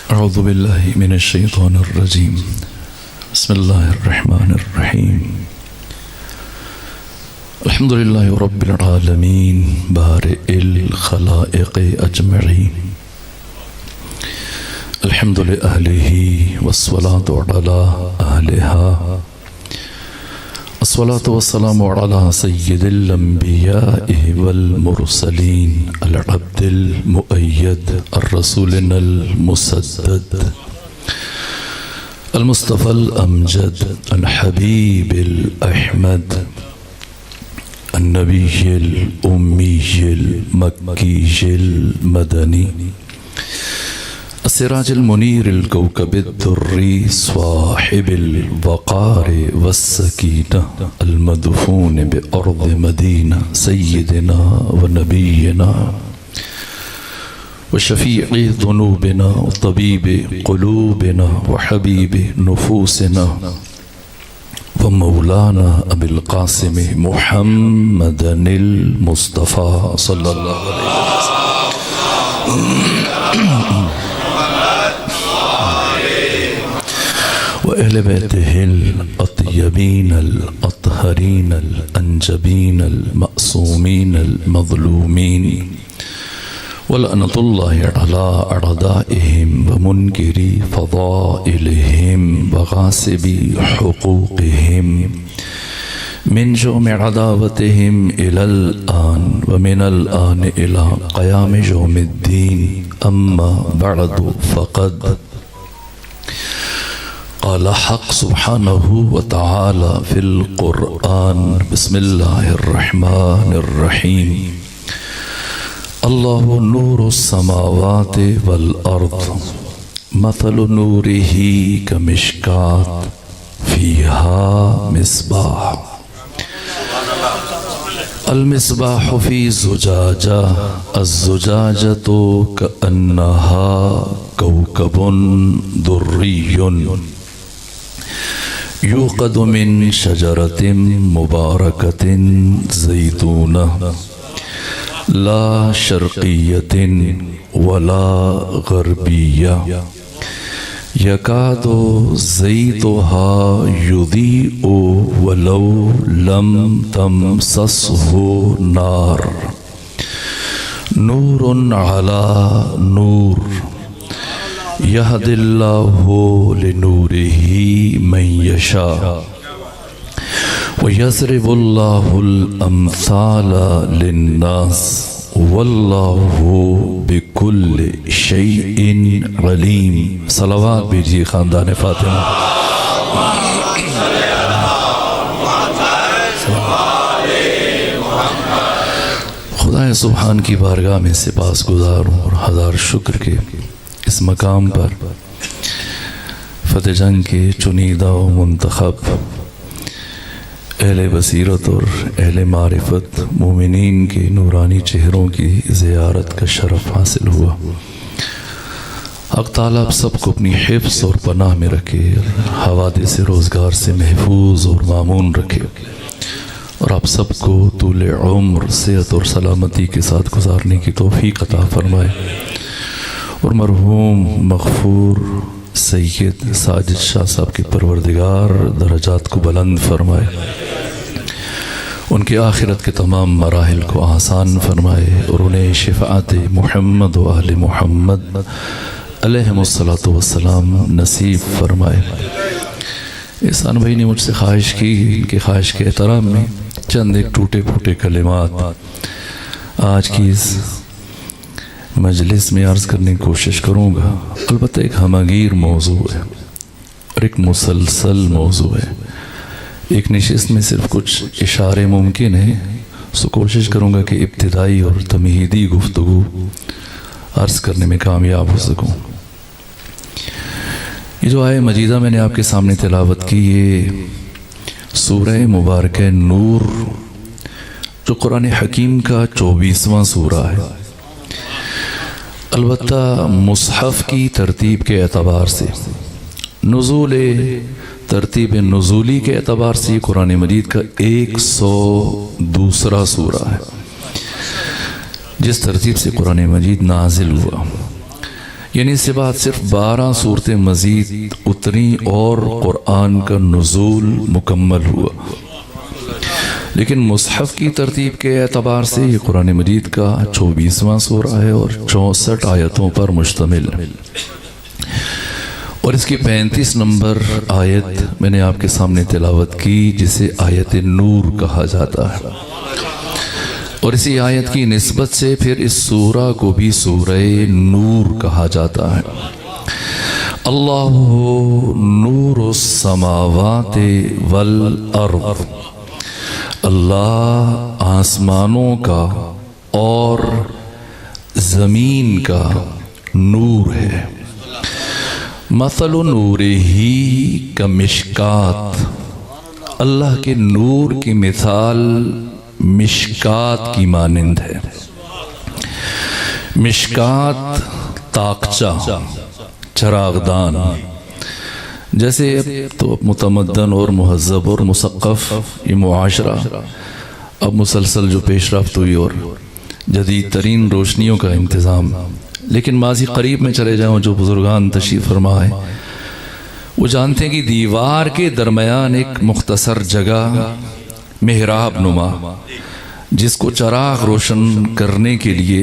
अऊज़ु बिल्लाहि मिनश शैतानिर रजीम। बिस्मिल्लाहिर रहमानिर रहीम। अल्हम्दुलिल्लाहि रब्बिल आलमीन बारिइल खलाइक़ अजमईन। अल्हम्दु लिअहलिही वस्सलातु अला अहलिहा अस्सलातु वस्सलामु अला सय्यिदिल अंबिया'i वल मुरसलीन अल अब्दिल मुअय्यद अर रसूलिनल मुसद्दद अल मुस्तफ़ल अमजद अल हबीबिल अहमद अन नबीयिल उम्मीयिल मक्कीयिल मदनी सिराजिल मुनीरिल कौकबिद दुर्री स्वाहिबिल वक़ार वस्सकीना अल मदफून बिअर्द मदीना सय्यिदिना व नबीना व शफ़ी'i ज़ुनूबिना व तबीबि क़ुलूबिना व हबीबि नुफूसिना व मौलाना अबिल क़ासिम मुहम्मदनिल मुस्तफ़ा सल्लल्लाहु अलैहि वसल्लम अहले बैतिहिल अत्यबीनल अतहरीनल अंजबीनल मअसूमीनल मज़लूमीन वलअनतुल्लाहि अला अअदाइहिम व मुनकिरी फ़ज़ाइलिहिम व गासिबी हुक़ूक़िहिम मिन यौमि अदावतिहिम इलल आन व मिनल आन इला क़याम यौमिद्दीन अम्मा बअदु फ़क़द क़ाल हक़ सुब्हानहु व तआला फ़िल क़ुरआन बिस्मिल्लाहिर रहमानिर रहीम। अल्लाहु नूरुस समावाति वल अर्द मथलु नूरिही कमिश्कात फ़ीहा मिस्बाह अल मिस्बाह फ़ी ज़ुजाजा अज़्ज़ुजाजतु कअन्नहा कौकबुन दुर्रियुन यूक़दु मिन शजरतिन मुबारकतिन ज़ैतूना ला शर्क़िय्यतिन वला ग़र्बिय्या यकादु ज़ैतुहा युदीउ वलौ लम तमससहु नार नूरुन अला नूर यहदिल्लाहु लिनूरिही मन यशा व यज़रिबुल्लाहुल अम्साला लिन्नास वल्लाहु बिकुल्लि शैइन अलीम। सलावत भेजिए खानदान फातिमा। खुदाए सुब्हान की बारगाह में सिपास गुज़ार हूँ और हज़ार शुक्र के इस मकाम पर फ़तेह जंग के चुनीदा व मुंतखब अहले बसीरत और अहले मारिफत मोमिनीन के नूरानी चेहरों की ज़ियारत का शरफ़ हासिल हुआ। हक़ ताला आप सबको अपनी हिफ्ज़ और पनाह में रखे, हवादिस रोज़गार से महफूज और मामून रखे और आप सबको तूले उम्र सेहत और सलामती के साथ गुजारने की तौफ़ीक़ अता फ़रमाए और मरहूम मग़फ़ूर सैयद साजिद शाह साहब के परवरदिगार दरजात को बुलंद फ़रमाए, उनके आखिरत के तमाम मराहिल को आसान फ़रमाए और उन्हें शिफ़ाअत मुहम्मद व आले मुहम्मद अलैहिमुस्सलातु वस्सलाम नसीब फ़रमाए। एहसान भाई ने मुझसे ख्वाहिश की, इनकी ख्वाहिश के एहतराम में चंद एक टूटे फूटे कलिमात आज की इस मजलिस में अर्ज़ करने की कोशिश करूँगा। अलबत्ता एक हमगीर मौजू है और एक मुसलसल मौजू है। एक नशिस्त में सिर्फ कुछ इशारे मुमकिन हैं, सो कोशिश करूँगा कि इब्तिदाई और तमहीदी गुफ्तगू अर्ज़ करने में कामयाब हो सकूँ। ये जो आये मजीदा मैंने आपके सामने तिलावत की, ये सूरह मुबारक नूर जो कुरान हकीम का 24वां सूरा है। अलबत्ता मुसहफ़ की तरतीब के एतबार से, नुज़ूल तरतीब नुज़ूली के एतबार से ये कुरान मजीद का 102 सूरा है। जिस तरतीब से कुरान मजीद नाजिल हुआ, यानी इसके बाद सिर्फ 12 सूरतें मज़ीद उतरी और कुरान का नुज़ूल मुकम्मल हुआ। लेकिन मुसहफ़ की तरतीब के एतबार से ये कुरान मजीद का 24वां सूरा है और 64 आयतों पर मुश्तमिल है। और इसकी 35 नंबर आयत मैंने आपके सामने तिलावत की, जिसे आयत नूर कहा जाता है। और इसी आयत की निस्बत से फिर इस सूरा को भी सूरह नूर कहा जाता है। अल्लाहु नूरुस समावाति वल अर्द, अल्लाह आसमानों का और ज़मीन का नूर है। मसलु नूरिही कमिश्कात, अल्लाह के नूर की मिसाल मिश्कात की मानिंद है। मिश्कात ताकचा, चरागदान। जैसे तो मुतमद्दन और मुहज़्ज़ब और मुसक़्क़फ़ ये मुआशरा अब मुसलसल जो पेशरफ्त हुई और जदीद तरीन रोशनियों का इंतज़ाम, लेकिन माजी करीब में चले जाऊँ जो बुज़ुर्गान तशरीफ़ फरमा है वो जानते हैं कि दीवार के दरमियान एक मुख्तसर जगह मेहराब नुमा, जिसको चराग रोशन करने के लिए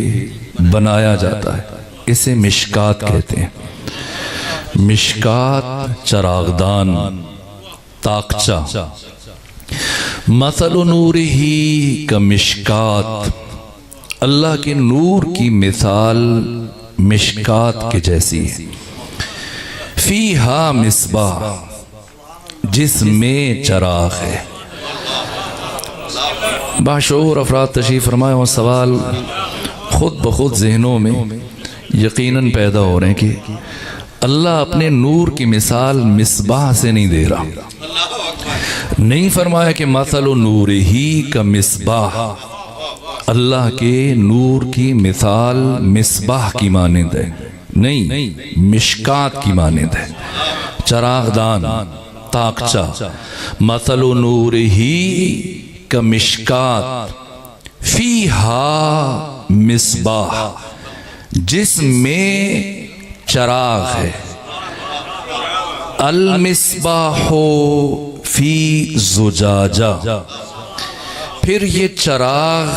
बनाया जाता है, इसे मिश्कात कहते हैं। मिश्कात चरागदान, ताकचा। मसलु नूरिही का मिश्कात, अल्लाह के नूर की मिसाल मिश्कात के जैसी है। फीहा मिसबाह, जिसमें चराग है। बाशऊर अफराद तशरीफ़ फरमाए और सवाल खुद ब खुद जहनों में यकीनन पैदा हो रहे हैं कि अल्लाह अपने नूर की मिसाल मिसबाह से नहीं दे रहा। नहीं फरमाया कि मसलु नूरिही का मिसबाह, अल्लाह के नूर की मिसाल मिसबाह की मानिंद है, नहीं मिश्कात की मानिंद है। चरागदान, ताकचा। मसलु नूरिही का मिश्कात फीहा मिसबाह, जिसमें चराग है। अल मिसबाहो फी जुजाजा, फिर ये चराग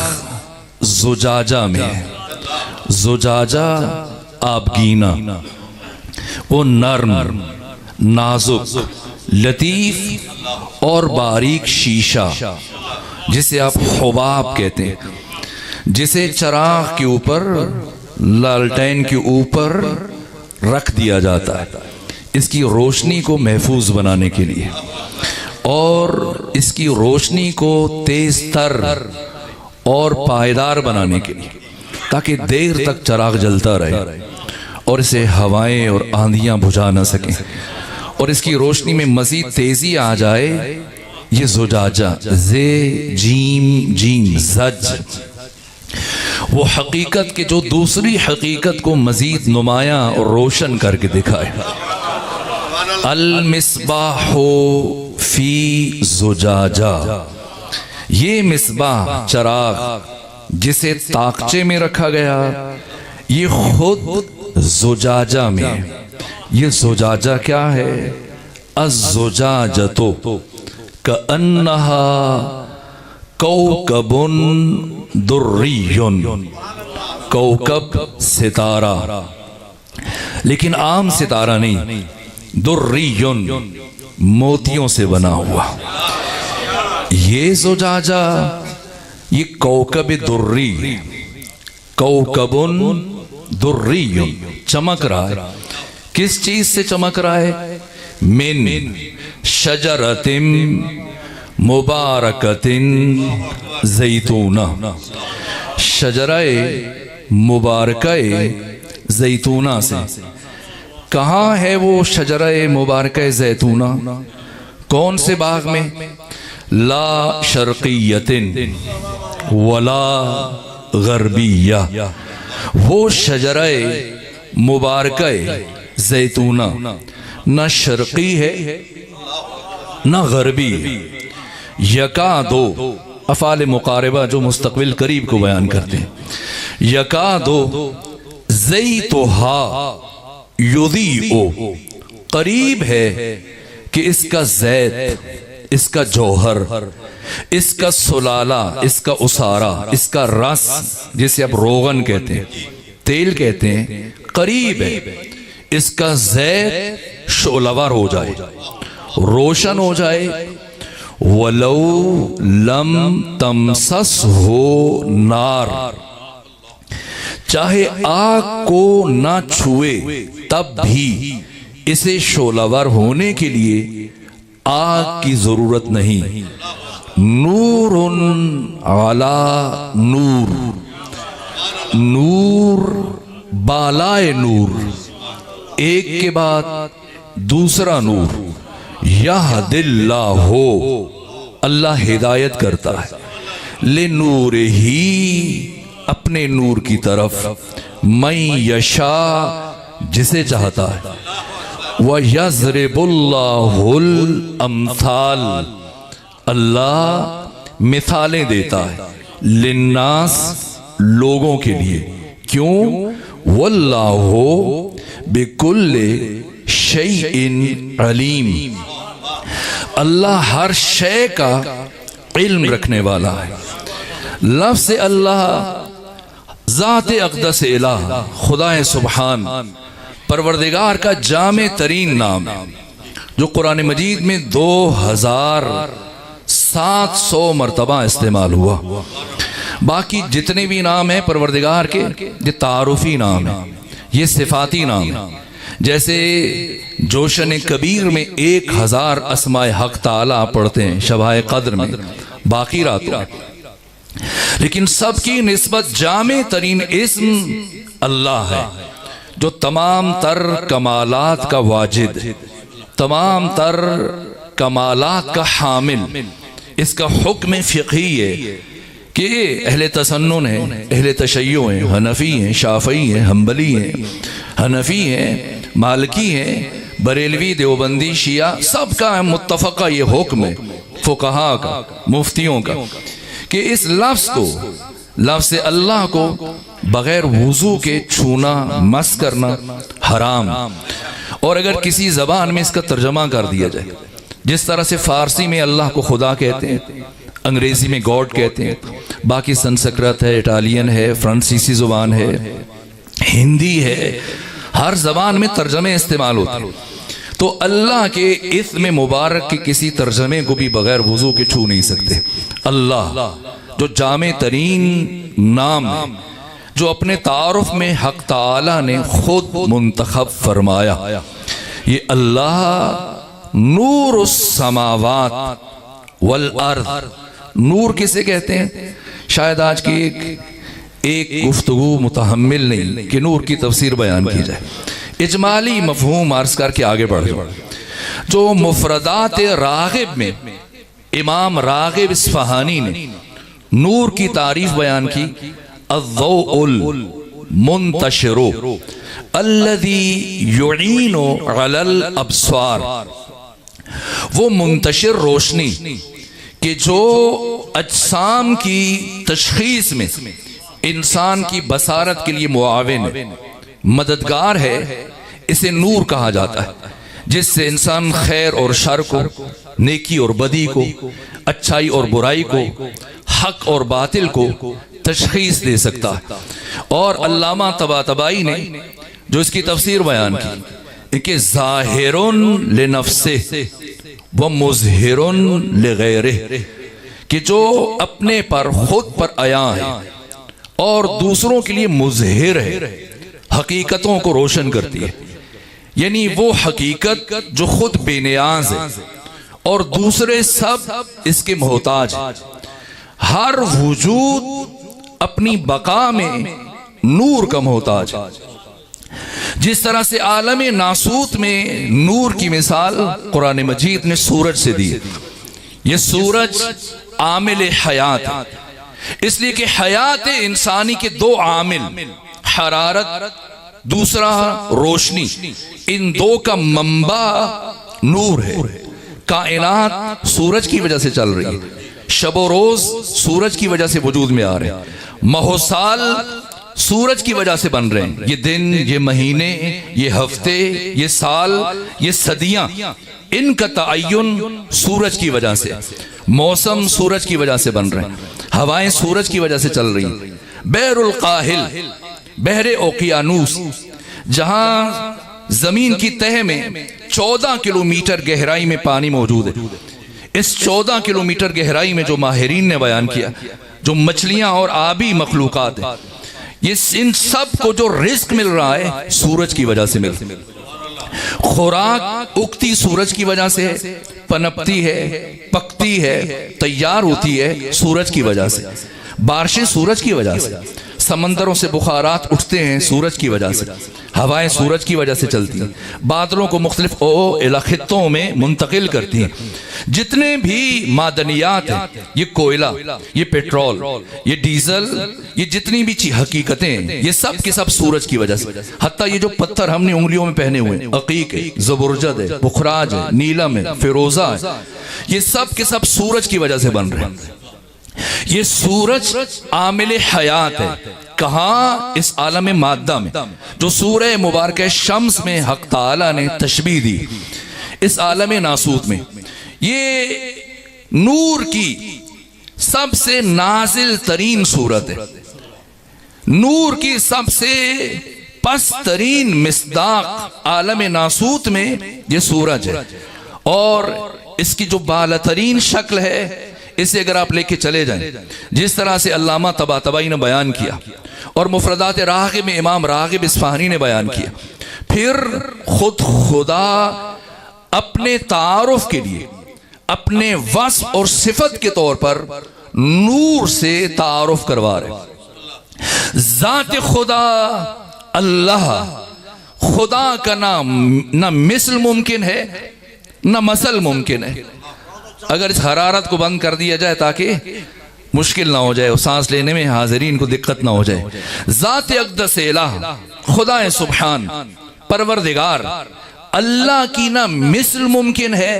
जुजाजा में है। जुजाजा आबगीना, वो नर्म, नाजुक, लतीफ और बारीक शीशा, जिसे आप हुबाब कहते हैं, जिसे चराग के ऊपर, लालटेन के ऊपर रख दिया जाता है इसकी रोशनी को महफूज बनाने के लिए, और इसकी रोशनी को तेज तर और पायदार बनाने के लिए, ताकि देर तक चराग जलता रहे और इसे हवाएं और आंधियां बुझा ना सकें और इसकी रोशनी में मजीद तेजी आ जाए। ये जुजाजा, जे जीम जीम जज, वो हकीकत के जो दूसरी हकीकत को मजीद नुमाया और रोशन करके दिखाए। अल मिसबाहो फी जुजाजा, ये मिसबाह चराग जिसे ताकचे में रखा गया, ये खुद जुजाजा में। ये जुजाजा क्या है? अज़्ज़ुजाजतो कअन्नहा कौकबुन दुर्रियुन, कौकब सितारा, लेकिन आम सितारा नहीं, दुर्रियुन मोतियों से बना हुआ। ये जुजाजा, ये कौकब दुर्री, कौकबुन दुर्रियुन, चमक रहा है। किस चीज से चमक रहा है? मिन शजरतिन मुबारकतिन ज़ैतूना, शजराए मुबारकाए ज़ैतूना से। कहाँ है वो शजराए मुबारकाए ज़ैतूना? कौन से बाग में? ला शर्क़ियतिन वला ग़रबिया, वो शजराए मुबारकाए ज़ैतूना न शर्क़ी है न ग़रबी। यका दो अफ़ाल मुक़ारिबा जो मुस्तक़बिल करीब को बयान करते हैं। यका दो ज़ैतुहा युदी ओ, करीब है कि इसका जैत, इसका जौहर, इसका सुलाला, इसका उसारा, इसका रस, जिसे आप रोगन कहते हैं, तेल कहते हैं, करीब है इसका जैत शोलावर हो जाए, रोशन हो जाए। वलौ लम तमसस हो नार, चाहे आग को ना छुए तब भी इसे शोलावर होने के लिए आग की जरूरत नहीं। नूरुन अला नूर, नूर बालाए नूर, एक के बाद दूसरा नूर। यहदिल्ला हो, अल्लाह हिदायत करता है, ले नूर ही, अपने नूर की तरफ, मैं यशा, जिसे चाहता है। व यज़रिबुल्लाहुल अम्थाल, अल्लाह मिसालें देता है, लिन्नास, लोगों के लिए। क्यों? वल्लाहु बिकुल्लि शैइन अलीम, अल्लाह हर शय का इल्म रखने वाला है। लफ्ज़ से अल्लाह ज़ात अक़दस इलाह, खुदा सुब्हान, परवरदिगार का जामे तरीन नाम है, जो कुरान मजीद में 2700 मरतबा इस्तेमाल हुआ। बाकी जितने भी नाम हैं परवरदिगार के, ये तारुफी नाम है, ये सिफाती नाम है। जैसे जोशन कबीर में 1000 अस्माए हक ताला पढ़ते हैं शबाए कद्र में, बाकी रातों, लेकिन सबकी निस्बत जामे तरीन इस्म अल्लाह है, जो तमाम तर कमालात का वाजिद, तमाम तर कमालात का हामिल। इसका हुक्म फ़िक़ही है कि अहले तसन्नुन है, अहले तशय्यो हैं, हनफी हैं, शाफ़ई हैं, हम्बली हैं, हनफी हैं, मालिकी हैं, बरेलवी, देवबंदी, शिया, सबका मुत्तफ़क़ा ये हुक्म है, फ़ुक़हा का, मुफ्तियों का, कि इस लफ्ज़ को, लफ्ज़ अल्लाह को बग़ैर वुज़ू के छूना, मस करना हराम। और अगर किसी ज़बान में इसका तर्जमा कर दिया जाए, जिस तरह से फ़ारसी में अल्लाह को खुदा कहते हैं, अंग्रेज़ी में गॉड कहते हैं, बाकी संस्कृत है, इटालियन है, फ्रांसीसी ज़ुबान है, हिंदी है, हर ज़बान में तर्जमे इस्तेमाल होते हैं। तो अल्लाह के इस्म मुबारक के किसी तर्जमे को भी बग़ैर वुज़ू के छू नहीं सकते। अल्लाह जो जामे तरीन नाम है, जो अपने तारुफ में हक ताला ने खुद मुंतखब फरमाया, ये अल्लाह नूरुस समावात वल अर्द। नूर किसे कहते हैं? शायद आज की एक गुफ्तगू मुतहम्मिल नहीं कि नूर की तफसीर बयान की जाए। इजमाली मफहूम अर्ज करके आगे बढ़ जाओ। जो मुफरदात रागिब में इमाम रागिब इस्फहानी ने नूर की तारीफ बयान की, अज़्ज़ौउल मुंतशिरु अल्लज़ी युईनु अलल अब्सार, वो मुंतशिर रोशनी कि जो अजसाम की तशखीस में इंसान की बसारत के लिए मुआविन मददगार है, इसे नूर कहा जाता है, जिससे इंसान खैर और शर को, नेकी और बदी को, अच्छाई और बुराई को, हक और बातिल को तशखीस दे सकता है। और अल्लामा तबातबाई ने जो इसकी तफसीर बयान की कि ज़ाहिरुन लिनफ्सिहि व मुज़हिरुन लिग़ैरिहि, कि जो अपने पर खुद पर आया है और दूसरों के लिए मुज़हिर है, हकीकतों को रोशन करती है। यानी वो हकीकत जो खुद बेनियाज है और दूसरे सब इसके मोहताज। हर वजूद अपनी बका में नूर का मोहताज। जिस तरह से आलम नासूत में नूर की मिसाल कुरान मजीद ने सूरज से दी। ये सूरज आमिल हयात है, इसलिए कि हयात इंसानी के दो आमिल, हरारत, दूसरा रोशनी, इन दो का मंबा नूर है। कायनात सूरज की वजह से चल रही है, शब रोज सूरज की वजह से वजूद में आ रहे हैं, महोसाल सूरज की वजह से बन रहे हैं। ये दिन, ये महीने, ये हफ्ते, ये साल, ये सदियां, इनका तअय्युन सूरज की वजह से, मौसम सूरज की वजह से बन रहे हैं, हवाएं सूरज की वजह से चल रही हैं। बहरुल काहिल, बहरे ओकियानूस, जहां जमीन की तह में 14 किलोमीटर गहराई में पानी मौजूद है, इस 14 किलोमीटर गहराई में जो माहिरीन ने बयान किया, जो मछलियां और आबी मखलूकात है, ये इन सब को जो रिस्क मिल रहा है सूरज की वजह से मिल रहा है। खुराक उगती सूरज की वजह से है, पनपती है, पकती है, तैयार होती है सूरज की वजह से, बारिशें सूरज की वजह से, समंदरों से बुखारात उठते हैं सूरज की वजह से, हवाएं सूरज की वजह से चलती हैं, बादलों को मुख्तलिफ खित्तों में मुंतकिल करती हैं। जितने भी मादनियात हैं, ये कोयला, ये पेट्रोल, ये डीजल, ये जितनी भी हकीकतें, ये सब के सब सूरज की वजह से। हत्ता ये जो पत्थर हमने उंगलियों में पहने हुए हैं, अकीक है, ज़बरजद है, बुखराज है, नीलम है, फिरोजा है, ये सब के सब सूरज की वजह से बन रहे हैं। ये सूरज आमिल हयात है। कहाँ? इस आलम मादा में, जो सूरह मुबारक शम्स में हक ताला ने तशबीह दी, इस आलम नासूत में, ये नूर की सबसे नाजिल तरीन सूरत है, नूर की सबसे पस्त तरीन मिस्दाक आलम नासूत में ये सूरज है। और इसकी जो बालतरीन शक्ल है, इसे अगर आप लेके चले जाएं, जिस तरह से अल्लामा तबातबाई ने बयान किया और मुफरदात राग़िब में इमाम राग़िब इस्फहानी ने बयान किया, फिर खुद खुदा अपने तारुफ के लिए, अपने वस्फ और सिफत के तौर पर नूर से तारुफ करवा रहे। ज़ात खुदा अल्लाह, खुदा का नाम न मिसल मुमकिन है न मसल मुमकिन है। अगर इस हरारत को बंद कर दिया जाए ताकि मुश्किल ना हो जाए और सांस लेने में हाजिरीन को दिक्कत ना हो जाए। ज़ात अक़दस इलाह, खुदा सुब्हान, परवरदिगार अल्लाह की ना मिसल मुमकिन है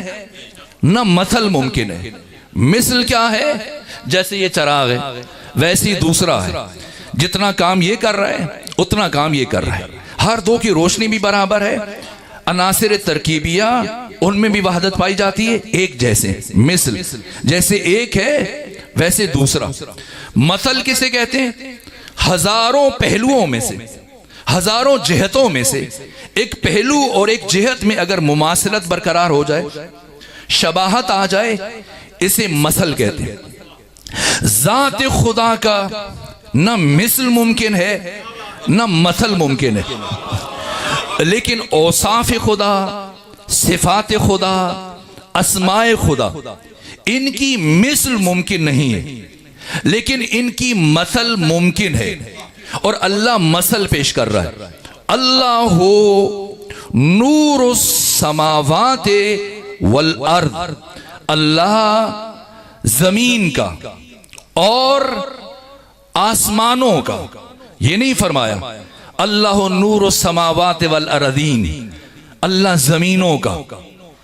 ना मसल मुमकिन है। मिसल क्या है? जैसे ये चराग है, वैसे ही दूसरा है, जितना काम ये कर रहा है उतना काम ये कर रहा है, हर दो की रोशनी भी बराबर है, अनासिर तरकीबिया उनमें भी वहदत पाई जाती है, एक जैसे। मिसल जैसे एक है वैसे दूसरा। मसल किसे कहते हैं? हजारों पहलुओं में से, हजारों जिहतों में से एक पहलू और एक जिहत में अगर मुमासलत बरकरार हो जाए, शबाहत आ जाए, इसे मसल कहते हैं। ज़ात खुदा का न मिसल मुमकिन है न मसल मुमकिन है, लेकिन औसाफ खुदा, सिफात खुदा, अस्माए खुदा, इनकी मिसल मुमकिन नहीं है, लेकिन इनकी मसल मुमकिन है। और अल्लाह मसल पेश कर रहा है। अल्लाह हो नूर समावात वल अर्द, अल्लाह जमीन का और आसमानों का। ये नहीं फरमाया अल्लाह नूर समावात वल अर्दीन, अल्लाह जमीनों का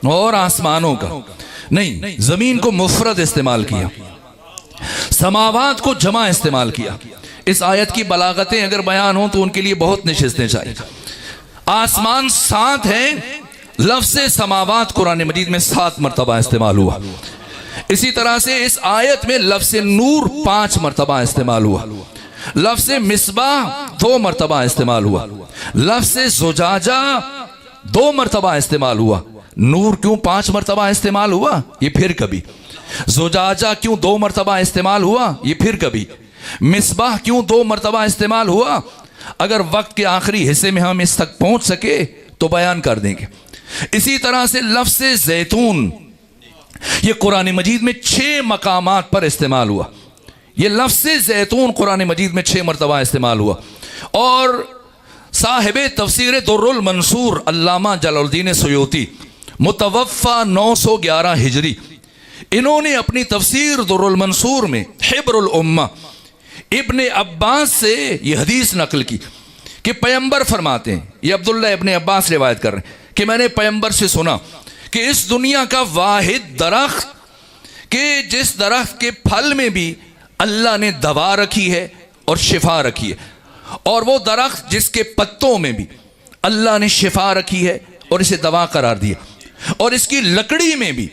और आसमानों का नहीं, जमीन को मुफरद इस्तेमाल किया, समावात को जमा इस्तेमाल किया। इस आयत की बलागतें अगर बयान हो तो उनके लिए बहुत नशिस्तें चाहिए। आसमान 7 है, लफ्ज़ समावात कुरान मजीद में 7 मरतबा इस्तेमाल हुआ। इसी तरह से इस आयत में लफ्ज़ नूर 5 मरतबा इस्तेमाल हुआ, लफ्ज़ मिसबाह 2 मरतबा इस्तेमाल हुआ, लफ्ज़ ज़ुजाजा 2 मरतबा इस्तेमाल हुआ। नूर क्यों 5 मरतबा इस्तेमाल हुआ? ये फिर कभी। ज़ुजाजा क्यों 2 मरतबा इस्तेमाल हुआ? ये फिर कभी। मिसबाह क्यों 2 मरतबा इस्तेमाल हुआ? अगर वक्त के आखिरी हिस्से में हम इस तक पहुंच सके तो बयान कर देंगे। इसी तरह से लफ्ज़ जैतून, ये कुरान मजीद में 6 मकामात पर इस्तेमाल हुआ। ये लफ्ज़ जैतून कुरान मजीद में 6 मरतबा इस्तेमाल हुआ। और साहिब तफसीर दुर्रुल मंसूर अल्लामा जलालुद्दीन सुयूती, मुतवफ़ा 911 हिजरी, इन्होंने अपनी तफसीर दुर्रुल मंसूर में हिब्रुल उम्मा इब्ने अब्बास से ये हदीस नकल की कि पैगंबर फरमाते हैं, ये अब्दुल्ला इब्ने अब्बास रिवायत कर रहे हैं कि मैंने पैगंबर से सुना कि इस दुनिया का वाहिद दरख्त के जिस दरख्त के फल में भी अल्लाह ने दवा रखी है और शिफा रखी है, और वो दरख्त जिसके पत्तों में भी अल्लाह ने शिफा रखी है और इसे दवा करार दिया, और इसकी लकड़ी में भी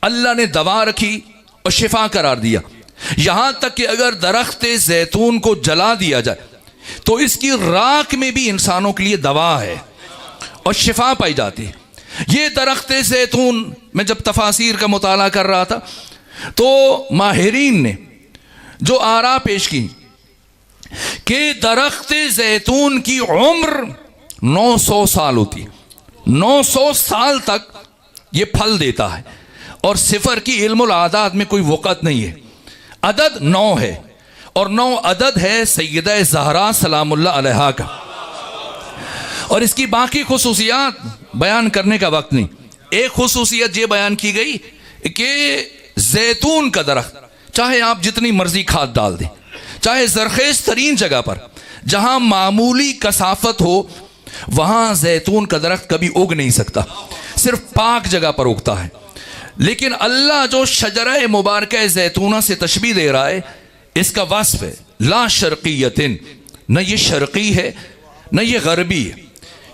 अल्लाह ने दवा रखी और शिफा करार दिया। यहां तक कि अगर दरख्त जैतून को जला दिया जाए तो इसकी राख में भी इंसानों के लिए दवा है और शिफा पाई जाती है। ये दरख्त जैतून, मैं जब तफासीर का मुताला कर रहा था तो माहिरीन ने जो आरा पेश की कि दरख्त जैतून की उम्र 900 साल होती है, 900 साल तक ये फल देता है, और सिफर की इल्मुल आदात में कोई वक़्त नहीं है। अदद 9 है और 9 अदद है सैयदा ज़हरा सलामुल्लाह अलैहा का, और इसकी बाकी खुसूसियात बयान करने का वक्त नहीं। एक खुसूसियत ये बयान की गई कि जैतून का दरख्त चाहे आप जितनी मर्जी खाद डाल दें, चाहे जरखेज तरीन जगह पर जहां मामूली कसाफत हो वहां जैतून का दरख्त कभी उग नहीं सकता, सिर्फ पाक जगह पर उगता है। लेकिन अल्लाह जो शजरा मुबारक जैतूना से तशबीह दे रहा है, इसका वस्फ है ला शर्क़ियतिन, न ये शर्क़ी है न ये गरबी है।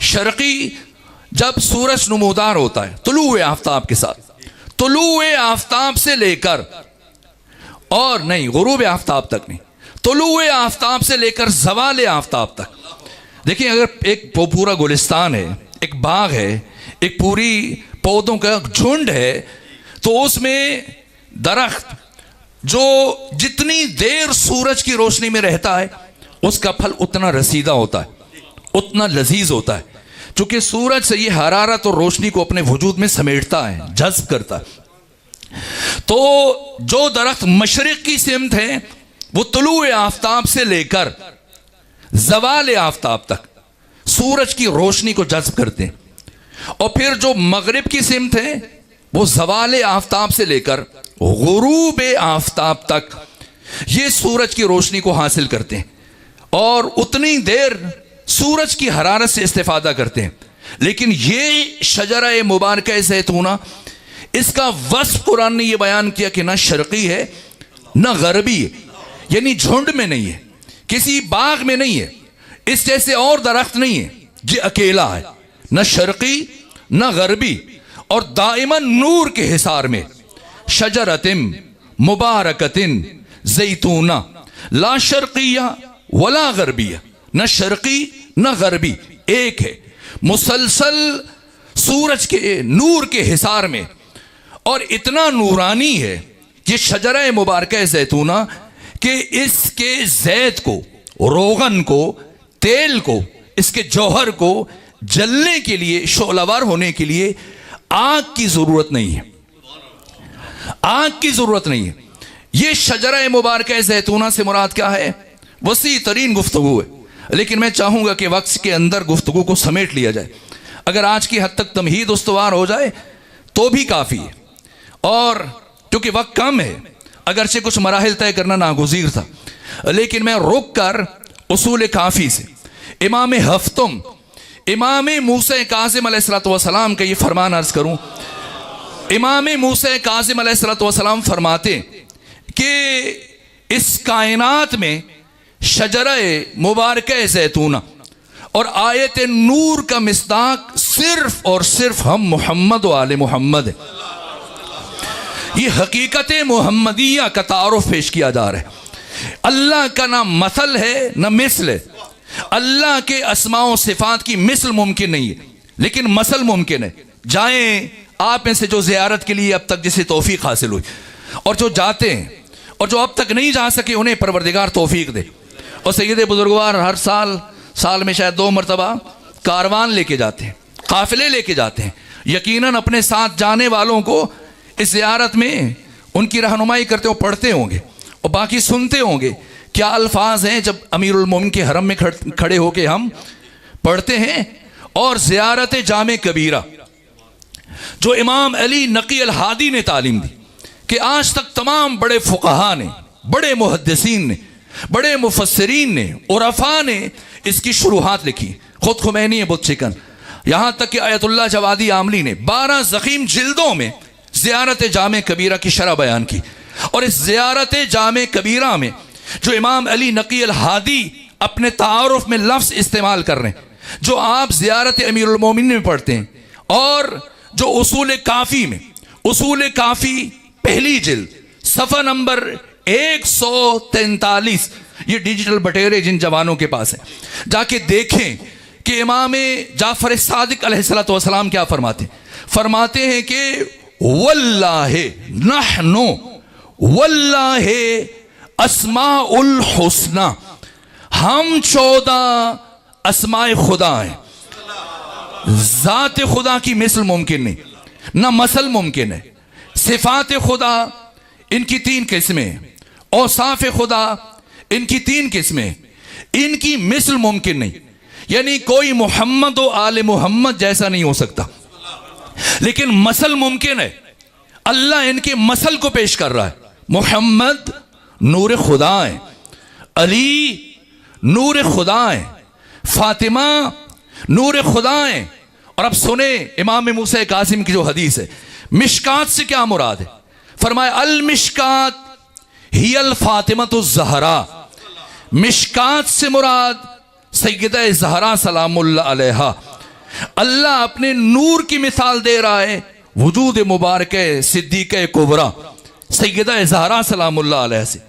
शर्क़ी जब सूरज नमूदार होता है तुलूए आफ्ताब के साथ, तुलूए आफ्ताब से लेकर, और नहीं गुरूब आफ्ताब तक नहीं, तुलूए आफ्ताब से लेकर ज़वाल आफ्ताब तक। देखिए, अगर एक पूरा गुलिस्तान है, एक बाग है, एक पूरी पौधों का झुंड है, तो उसमें दरख्त जो जितनी देर सूरज की रोशनी में रहता है उसका फल उतना रसीदा होता है, उतना लजीज होता है, क्योंकि सूरज से ये हरारत और रोशनी को अपने वजूद में समेटता है, जज्ब करता है। तो जो दरख्त मशरिक की सिमत है वो तुलूए आफ्ताब से लेकर ज़वाल आफ्ताब तक सूरज की रोशनी को जज्ब करते हैं, और फिर जो मगरिब की सिमत है वो ज़वाल आफ्ताब से लेकर गुरूब आफ्ताब तक ये सूरज की रोशनी को हासिल करते हैं, और उतनी देर सूरज की हरारत से इस्तेफादा करते हैं। लेकिन ये शजरा मुबारक जैतूना, इसका वस्फ कुरान ने यह बयान किया कि ना शर्क़ी है ना गरबी है, यानी झुंड में नहीं है, किसी बाग में नहीं है, इस जैसे और दरख्त नहीं है, ये अकेला है, न शर्क़ी न गरबी, और दाइमन नूर के हिसार में। शजरतिम मुबारकतिन जैतूना ला शर्क़िया वला गरबिया, न शर्क़ी न गरबी, एक है, मुसलसल सूरज के नूर के हिसार में, और इतना नूरानी है कि शजरा मुबारक जैतूना कि इसके जैत को, रोगन को, तेल को, इसके जौहर को जलने के लिए, शोलावार होने के लिए आग की जरूरत नहीं है, आग की जरूरत नहीं है। यह शजरा मुबारक जैतूना से मुराद क्या है? वसी तरीन गुफ्तगू है, लेकिन मैं चाहूंगा कि वक्त के अंदर गुफ्तगू को समेट लिया जाए। अगर आज की हद तक तमहीद उस्तवार हो जाए तो भी काफ़ी है, और क्योंकि वक्त कम है, अगरचे कुछ मराहिल तय करना नागुज़ीर था, लेकिन मैं रुक कर उसूल काफ़ी से इमाम हफ्तुम, इमाम मूसा काज़िम अलैहिस्सलाम का ये फरमान अर्ज करूं। इमाम मूसा काज़िम अलैहिस्सलाम फरमाते कि इस कायनात में शजरे मुबारक जैतूना और आयत नूर का मिस्दाक सिर्फ और सिर्फ हम मोहम्मद व आले मोहम्मद है। ये हकीकत मोहम्मदिया का तारुफ पेश किया जा रहा है। अल्लाह का ना मसल है ना मिसल है। अल्लाह के अस्माओ सिफात की मिसल मुमकिन नहीं है, लेकिन मसल मुमकिन है। जाएं आप में से जो ज़ियारत के लिए अब तक जिसे तौफीक हासिल हुई, और जो जाते हैं और जो अब तक नहीं जा सके, उन्हें परवरदिगार तौफीक दे। और सैयद बुजुर्गवार हर साल में शायद 2 मरतबा कारवान लेके जाते हैं, काफिले लेके जाते हैं। यकीनन अपने साथ जाने वालों को इस ज़ियारत में उनकी रहनुमाई करते हो, पढ़ते होंगे और बाकी सुनते होंगे क्या अल्फाज हैं जब अमीरुल मोमिन के हरम में खड़े होके हम पढ़ते हैं। और ज़ियारत जामे कबीरा जो इमाम अली नकी अल हादी ने तालीम दी कि आज तक तमाम बड़े फुक़हा ने, बड़े मुहद्दिसीन ने, बड़े मुफस्सिरीन ने, उरफा ने इसकी शुरुआत लिखी। खुद खुमैनी बुत चिकन, यहाँ तक कि आयतुल्लाह जवादी आमली ने 12 ज़ख़ीम जिल्दों में ज़ियारत जामे कबीरा की शरह बयान की। और इस ज़ियारत जामे कबीरा में जो इमाम अली नकी अल हादी अपने तारुफ में लफ्ज़ इस्तेमाल कर रहे हैं जो आप ज़ियारत अमीरुल मोमिनीन में पढ़ते हैं, और जो उसूल काफ़ी में, उसूल काफ़ी पहली जिल्द सफ़ा नंबर 143, ये डिजिटल बटेरे जिन जवानों के पास है, जाके देखें कि इमाम जाफ़र सादिक अलैहिस्सलातु वस्सलाम क्या फरमाते हैं कि वल्लाहे नहनु वल्लाहे अस्माउल हुस्ना, हम 14 अस्माए खुदा हैं, ज़ात खुदा की मिसल मुमकिन नहीं, ना मसल मुमकिन है। सिफात खुदा इनकी 3 किस्में, औसाफ खुदा इनकी 3 किस्में, इनकी मिसल मुमकिन नहीं, यानी कोई मोहम्मद व आले मोहम्मद जैसा नहीं हो सकता, लेकिन मसल मुमकिन है। अल्लाह इनके मसल को पेश कर रहा है। मोहम्मद नूर खुदा है, अली नूर खुदा है, फातिमा नूर खुदा है। और अब सुने इमाम मूसा कासिम की जो हदीस है, मिशकात से क्या मुराद है? फरमाया अल मिशकात हियल फातिमतु ज़हरा, मिशकात से मुराद सैयदा ज़हरा सलामुल्लाह अलैहा। अल्लाह अपने नूर की मिसाल दे रहा है वजूद मुबारक सिद्दीक़ कुबरा सैयदा ज़हरा सलामुल्लाह अलैहा से।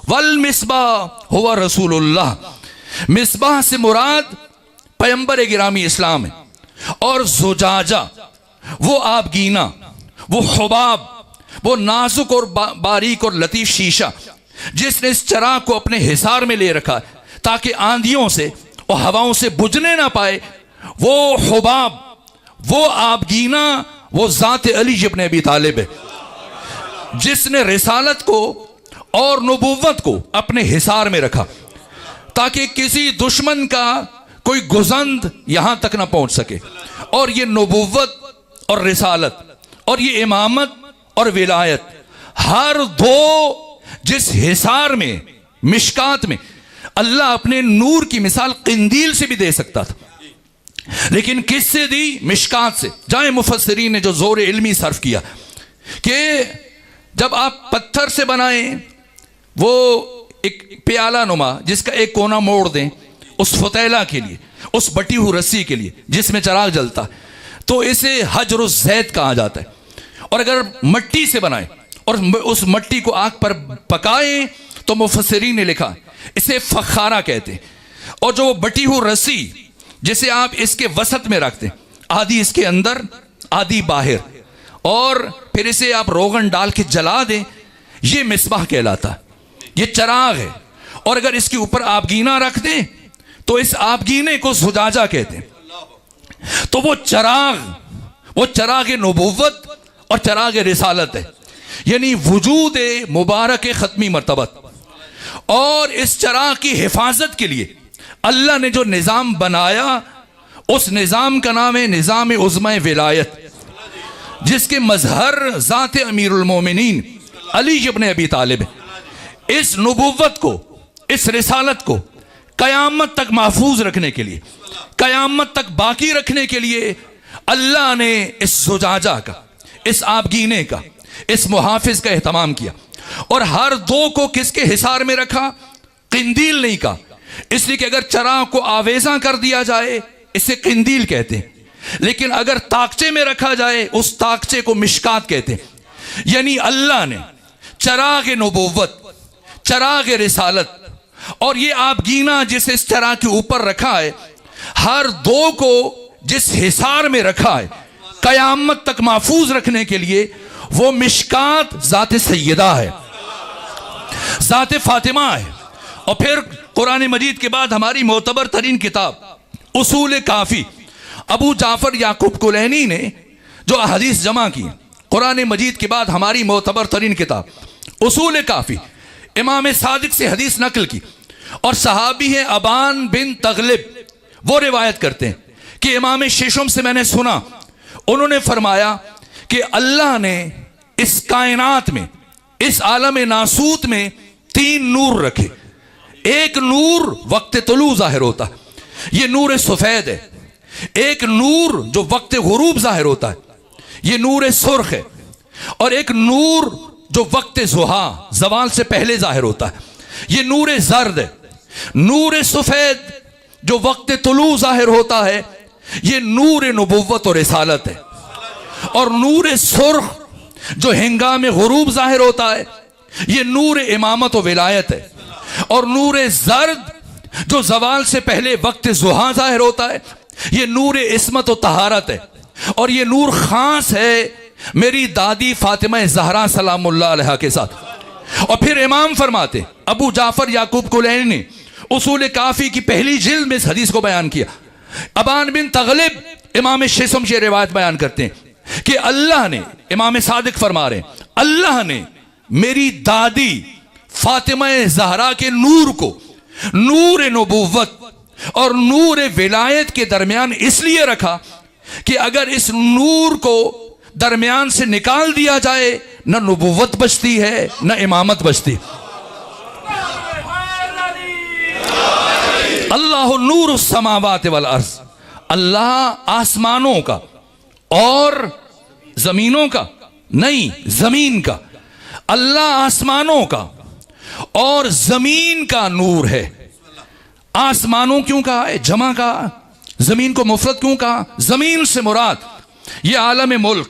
वल मिसबाह हुवा रसूलुल्लाह, मिसबाह से मुराद पैगंबर गिरामी इस्लाम है, और ज़ुजाजा वो आबगीना, वो हुबाब, वो नाजुक और बारीक और लतीफ़ शीशा जिसने इस चराग को अपने हिसार में ले रखा है ताकि आंधियों से और हवाओं से बुझने ना पाए। वो हुबाब, वो आबगीना, वो ज़ात अली इब्न अबी तालिब है जिसने रिसालत को और नबुव्वत को अपने हिसार में रखा ताकि किसी दुश्मन का कोई गुजंद यहां तक ना पहुंच सके। और ये नबुव्वत और रिसालत और ये इमामत और विलायत, हर दो जिस हिसार में, मिशकात में अल्लाह अपने नूर की मिसाल किंदील से भी दे सकता था, लेकिन किससे दी? मिशकात से। जाए मुफस्सिरीन ने जो जोर इल्मी सर्फ किया कि जब आप पत्थर से बनाएं वो एक प्याला नुमा जिसका एक कोना मोड़ दें उस फतेला के लिए, उस बटी हुई रस्सी के लिए जिसमें चराग जलता है, तो इसे हजरुस ज़ैत कहा जाता है। और अगर मिट्टी से बनाए और उस मिट्टी को आग पर पकाएं तो मुफस्सिरीन ने लिखा इसे फखारा कहते हैं। और जो बटी हुई रस्सी जिसे आप इसके वसत में रखते हैं, आधी इसके अंदर आधी बाहर, और फिर इसे आप रोगन डाल के जला दें, ये मिसबाह कहलाता है, ये चराग है। और अगर इसके ऊपर आबगीना रख दें तो इस आबगीने को ज़ुजाजा कहते हैं। तो वो चराग नबुव्वत और चराग रिसालत है, यानी वजूद मुबारक ख़त्मी मर्तबत। और इस चराग की हिफाजत के लिए अल्लाह ने जो निज़ाम बनाया उस निज़ाम का नाम है निज़ाम उज़्मा विलायत, जिसके मजहर ज़ात अमीरुल मोमिनीन अली इब्न अबी तालिब। इस नबुव्वत को, इस रिसालत को क़यामत तक महफूज रखने के लिए, क़यामत तक बाकी रखने के लिए अल्लाह ने इस ज़ुजाजा का, इस आबगीने का, इस मुहाफिज का एहतमाम किया। और हर दो को किसके हिसार में रखा? किंदील नहीं का, इसलिए कि अगर चराग को आवेजा कर दिया जाए इसे किंदील कहते हैं, लेकिन अगर ताकचे में रखा जाए उस ताकचे को मिशकात कहते हैं। यानी अल्लाह ने चराग नबुव्वत, चराग रिसालत और ये आबगीना जिसे इस चराग के ऊपर रखा है, हर दो को जिस हिसार में रखा है कयामत तक महफूज रखने के लिए, वो मिशकात ज़ात सैयदा है, ज़ात फातिमा है। और फिर कुरान मजीद के बाद हमारी मोतबर तरीन किताब उसूल काफ़ी, अबू जाफ़र याकूब कुलैनी ने जो अहदीस जमा की, कुरान मजीद के बाद हमारी मोतबर तरीन किताब उसूल काफ़ी, इमाम सादिक से हदीस नकल की। और सहाबी हैं अबान बिन तगलिब, वो रिवायत करते हैं कि इमाम शेशम से मैंने सुना, उन्होंने फरमाया कि अल्लाह ने इस कायनात में, इस आलम नासूत में 3 नूर रखे। एक नूर वक्त तुलू जाहिर होता, ये नूर सफ़ेद है। एक नूर जो वक्त गुरूब जाहिर होता है, ये नूर सुर्ख है। और एक नूर जो वक्त ज़ुहा, ज़वाल से पहले जाहिर होता है, ये नूर ज़र्द है। नूर सफेद जो वक्त तुलू जाहिर होता है, ये नूर नबुव्वत और रिसालत है। और नूर सुर्ख जो हिंगाम गुरूब जाहिर होता है, ये नूर इमामत और विलायत है। और नूर जर्द जो जवाल से पहले वक्त जुहा जाहिर होता है, ये नूर इस्मत और तहारत है। और ये नूर खास है मेरी दादी फातिमा ज़हरा सलामुल्लाह अलैहा के साथ। और फिर इमाम फरमाते, अबू जाफर याकूब कुलैनी ने उसूल काफ़ी की पहली जिल्द में इस हदीस को बयान किया। अबान बिन तगलिब इमाम शिसम से रिवायत बयान करते हैं कि अल्लाह ने, इमाम सादिक फरमा रहे हैं, अल्लाह ने मेरी दादी फातिमा ज़हरा के नूर को नूर नबुव्वत और नूर विलायत के दरमियान इसलिए रखा कि अगर इस नूर को दरमियान से निकाल दिया जाए, न नबुव्वत बचती है न इमामत बचती। अल्लाह नूर समावात वल अर्ज़, अल्लाह आसमानों का और जमीनों का, नहीं जमीन का, अल्लाह आसमानों का और जमीन का नूर है। आसमानों क्यों कहा है, जमा कहा, जमीन को मुफरद क्यों कहा? जमीन से मुराद ये आलम मुल्क,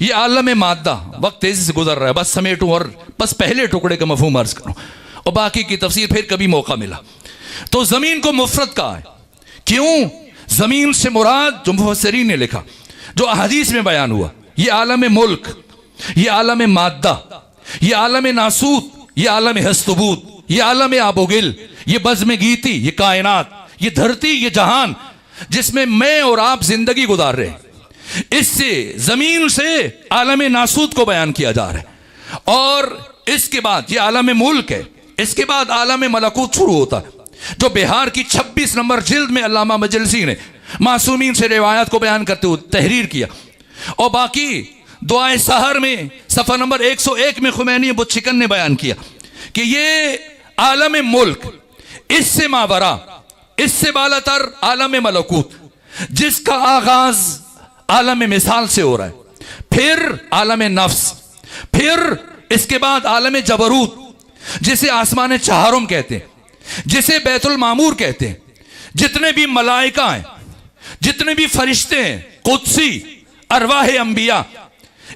ये आलम मादा। वक्त तेजी से गुजर रहा है, बस समेटूं और बस पहले टुकड़े का मफहूम अर्ज करूं और बाकी की तफसीर फिर कभी मौका मिला। तो जमीन को मुफरद कहा है, क्यों? जमीन से मुराद जो मुफस्सिरीन ने लिखा, जो अहदीस में बयान हुआ, ये आलम मुल्क, ये आलम मादा, ये आलम नासूत, ये आलम हस्तबूत, ये आलम आबोगिल, ये बज़्म गीती, ये कायनात, ये धरती, ये जहान जिसमें मैं और आप जिंदगी गुजार रहे हैं, इससे जमीन से आलम नासूत को बयान किया जा रहा है। और इसके बाद ये आलम मुल्क है, इसके बाद आलम मलकूत शुरू होता है, जो बिहार की 26 नंबर जिल्द में अल्लामा मजलिसी ने मासूमीन से रिवायत को बयान करते हुए तहरीर किया। और बाकी दुआए सहर में सफ़ा नंबर 101 में खुमैनी बुच्चिकन ने बयान किया कि ये आलम मुल्क, इससे मावरा, इससे बालातर आलम मलकूत, जिसका आगाज आलम मिसाल से हो रहा है, फिर आलम नफ्स, फिर इसके बाद आलम जबरूत, जिसे आसमान चहारुम कहते हैं, जिसे बैतुल मामूर कहते हैं। जितने भी मलाइका हैं, जितने भी फरिश्ते हैं, कुदसी, अरवाह अंबिया,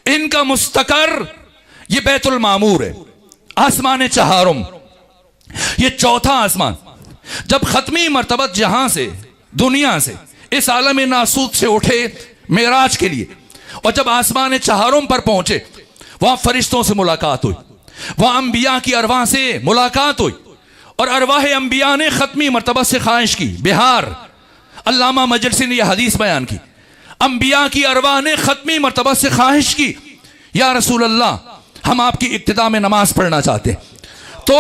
इनका मुस्तकर ये बैतुल मामूर है, आसमान चहारुम, ये चौथा आसमान। जब खत्मी मर्तबत जहां से, दुनिया से, इस आलम नासूत से उठे मेराज के लिए, और जब आसमान चहारुम पर पहुंचे, वहां फरिश्तों से मुलाकात हुई, वहां अंबिया की अरवाह से मुलाकात हुई। और अरवाह अंबिया ने खत्मी मर्तबत से ख्वाहिश की। बिहार अल्लामा मजलिसी ने यह हदीस बयान की, अंबिया की अरवाह ने खत्मी मर्तबत से ख्वाहिश की, या रसूल अल्लाह, हम आपकी इब्तिदा में नमाज पढ़ना चाहते। तो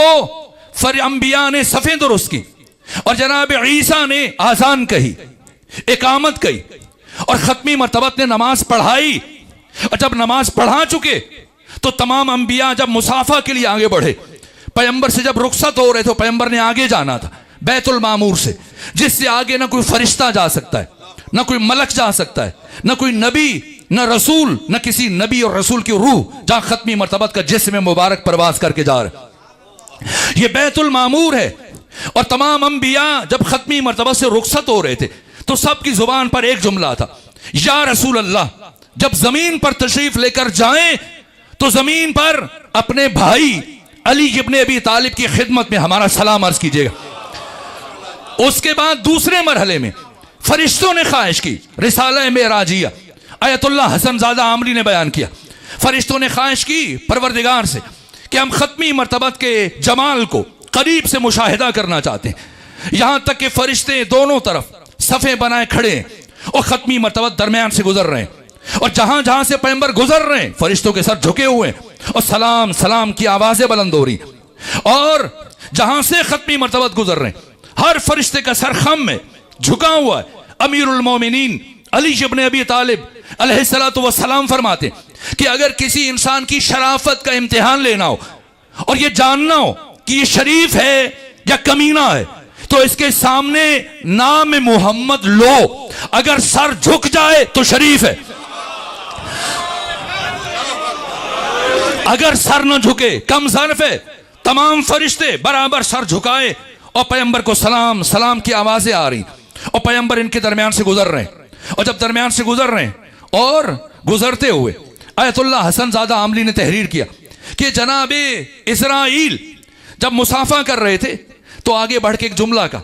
फिर अंबिया ने सफ़े दुरुस्त की और जनाब ईसा ने आज़ान कही, इकामत कही, और खत्मी मर्तबत ने नमाज पढ़ाई। और जब नमाज पढ़ा चुके तो तमाम अंबिया जब मुसाफा के लिए आगे बढ़े, पैगंबर से जब रुखसत हो रहे थे, पैगंबर ने आगे जाना था बैतुल मामूर से, जिससे आगे ना कोई फरिश्ता जा सकता है, ना कोई मलक जा सकता है, ना कोई नबी, ना रसूल, ना किसी नबी और रसूल की रूह जहां खत्मी मर्तबत का जिस्म मुबारक परवाज करके जा रहे। ये बैतुल मामूर है। और तमाम अंबिया जब खत्मी मर्तबत से रुखसत हो रहे थे तो सबकी जुबान पर एक जुमला था, या रसूल अल्लाह, जब जमीन पर तशरीफ लेकर जाएं तो जमीन पर अपने भाई अली इब्ने अबी तालिब की खिदमत में हमारा सलाम अर्ज कीजिएगा। उसके बाद दूसरे मरहले में फरिश्तों ने ख्वाहिश की, रिसाला मेराजिया आयतुल्लाह हसन ज़ादा आमरी ने बयान किया, फरिश्तों ने ख्वाहिश की परवरदिगार से कि हम खत्मी मर्तबत के जमाल को करीब से मुशाहिदा करना चाहते हैं। यहां तक कि फरिश्ते दोनों तरफ सफ़े बनाए खड़े हैं और खत्मी मर्तबत दरमियान से गुजर रहे हैं, और जहां जहां से पैगंबर गुजर रहे हैं फरिश्तों के सर झुके हुए हैं और सलाम सलाम की आवाजें बुलंद हो रही। और जहां से खत्मी मर्तबत गुजर रहे हैं हर फरिश्ते का सर खम में झुका हुआ है। अमीरुल मोमिनीन अली इब्ने अबी तालिब अलैहिस्सलातु वस्सलाम फरमाते कि अगर किसी इंसान की शराफत का इम्तिहान लेना हो और यह जानना हो कि ये शरीफ है या कमीना है, तो इसके सामने नाम मोहम्मद लो, अगर सर झुक जाए तो शरीफ है, अगर सर न झुके कम ज़र्फ है। तमाम फरिश्ते बराबर सर झुकाए और पैगंबर को सलाम सलाम की आवाजें आ रही, और पैगंबर इनके दरमियान से गुजर रहे हैं। और जब दरमियान से गुजर रहे हैं और गुजरते हुए आयतुल्लाह हसन ज़ादा आमली ने तहरीर किया कि जनाबे इस्राइल जब मुसाफा कर रहे थे तो आगे बढ़ के एक जुमला का,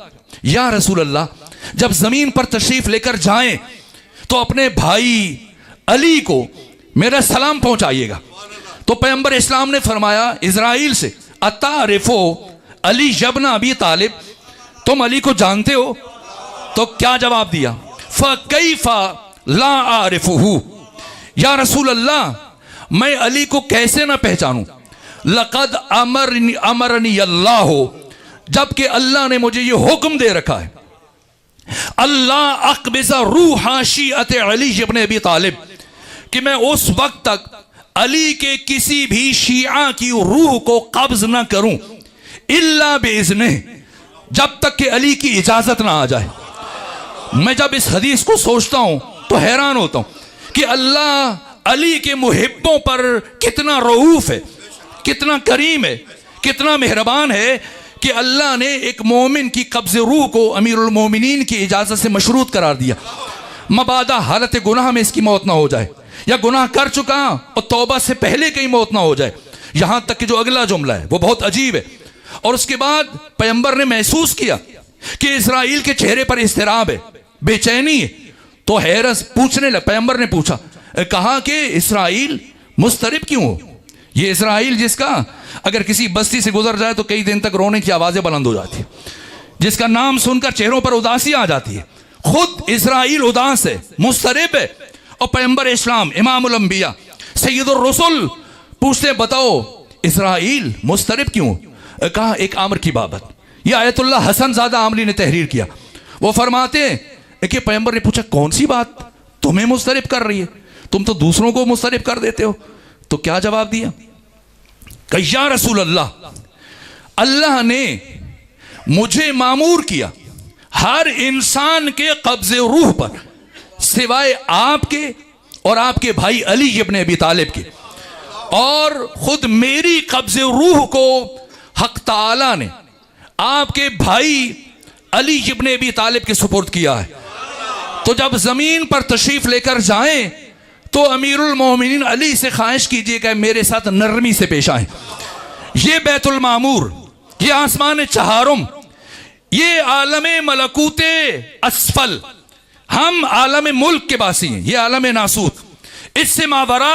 या रसूल अल्लाह जब जमीन पर तशरीफ लेकर जाएं तो अपने भाई अली को मेरा सलाम पहुंचाइएगा। तो पैगंबर इस्लाम ने फरमाया इस्राइल से, अतारिफो अली जबना अबी तालिब, तुम अली को जानते हो? तो क्या जवाब दिया? फ़कैफ़ा ला आरिफुहु, या रसूल अल्लाह मैं अली को कैसे ना पहचानूं? लक़द अमरनी अल्लाह, जबकि अल्लाह ने मुझे ये हुक्म दे रखा है, अल्लाह अक़बिज़ा रूहा शीअत अली इब्न अबी तालिब, कि मैं उस वक्त तक अली के किसी भी शिया की रूह को कब्ज ना करूं इल्ला बेइज़्ने, जब तक कि अली की इजाजत ना आ जाए। मैं जब इस हदीस को सोचता हूं तो हैरान होता हूं कि अल्लाह अली के मुहिब्बों पर कितना रऊफ है, कितना करीम है, कितना मेहरबान है कि अल्लाह ने एक मोमिन की कब्ज़ रूह को अमीरुल मोमिनीन की इजाज़त से मशरूत करार दिया, मबादा हालत गुनाह में इसकी मौत ना हो जाए, या गुनाह कर चुका और तौबा से पहले कहीं मौत ना हो जाए। यहां तक कि जो अगला जुमला है वो बहुत अजीब है। और उसके बाद पैगंबर ने महसूस किया कि इस्राइल के चेहरे पर इस्तिराब है, बेचैनी है। तो हैरत पूछने लगा, पैगंबर ने पूछा, कहा कि इस्राइल मुस्तरिब क्यों हो? ये इस्राइल जिसका अगर किसी बस्ती से गुजर जाए तो कई दिन तक रोने की आवाजें बुलंद हो जाती है, जिसका नाम सुनकर चेहरों पर उदासी आ जाती है, खुद इस्राइल उदास है, मुस्तरिब है। और पैगंबर इस्लाम इमामुल अंबिया सैयदुर रसूल पूछते, बताओ इस्राइल मुस्तरिब क्यों? कहा एक आमर की बाबत। यह आयतुल्लाह हसन ज़ादा आमली ने तहरीर किया। वो फरमाते कि पैगंबर ने पूछा कौन सी बात तुम्हें मुस्तरिब कर रही है? तुम तो दूसरों को मुस्तरिब कर देते हो। तो क्या जवाब दिया? या रसूल अल्लाह, अल्लाह ने मुझे मामूर किया हर इंसान के कब्जे रूह पर सिवाय आपके और आपके भाई अली इब्न अबी तालिब के, और खुद मेरी कब्जे रूह को हक ताला ने आपके भाई अली इब्न अबी तालिब के सुपुर्द किया है। तो जब जमीन पर तशरीफ लेकर जाएं तो अमीरुल मोमिनीन अली से ख्वाहिश कीजिएगा मेरे साथ नरमी से पेश आए। ये बैतुल मामूर, ये आसमान चहारुम, ये आलमे मलकूते असफल, हम आलम मुल्क के बासी हैं, ये आलम नासूत, इससे मावरा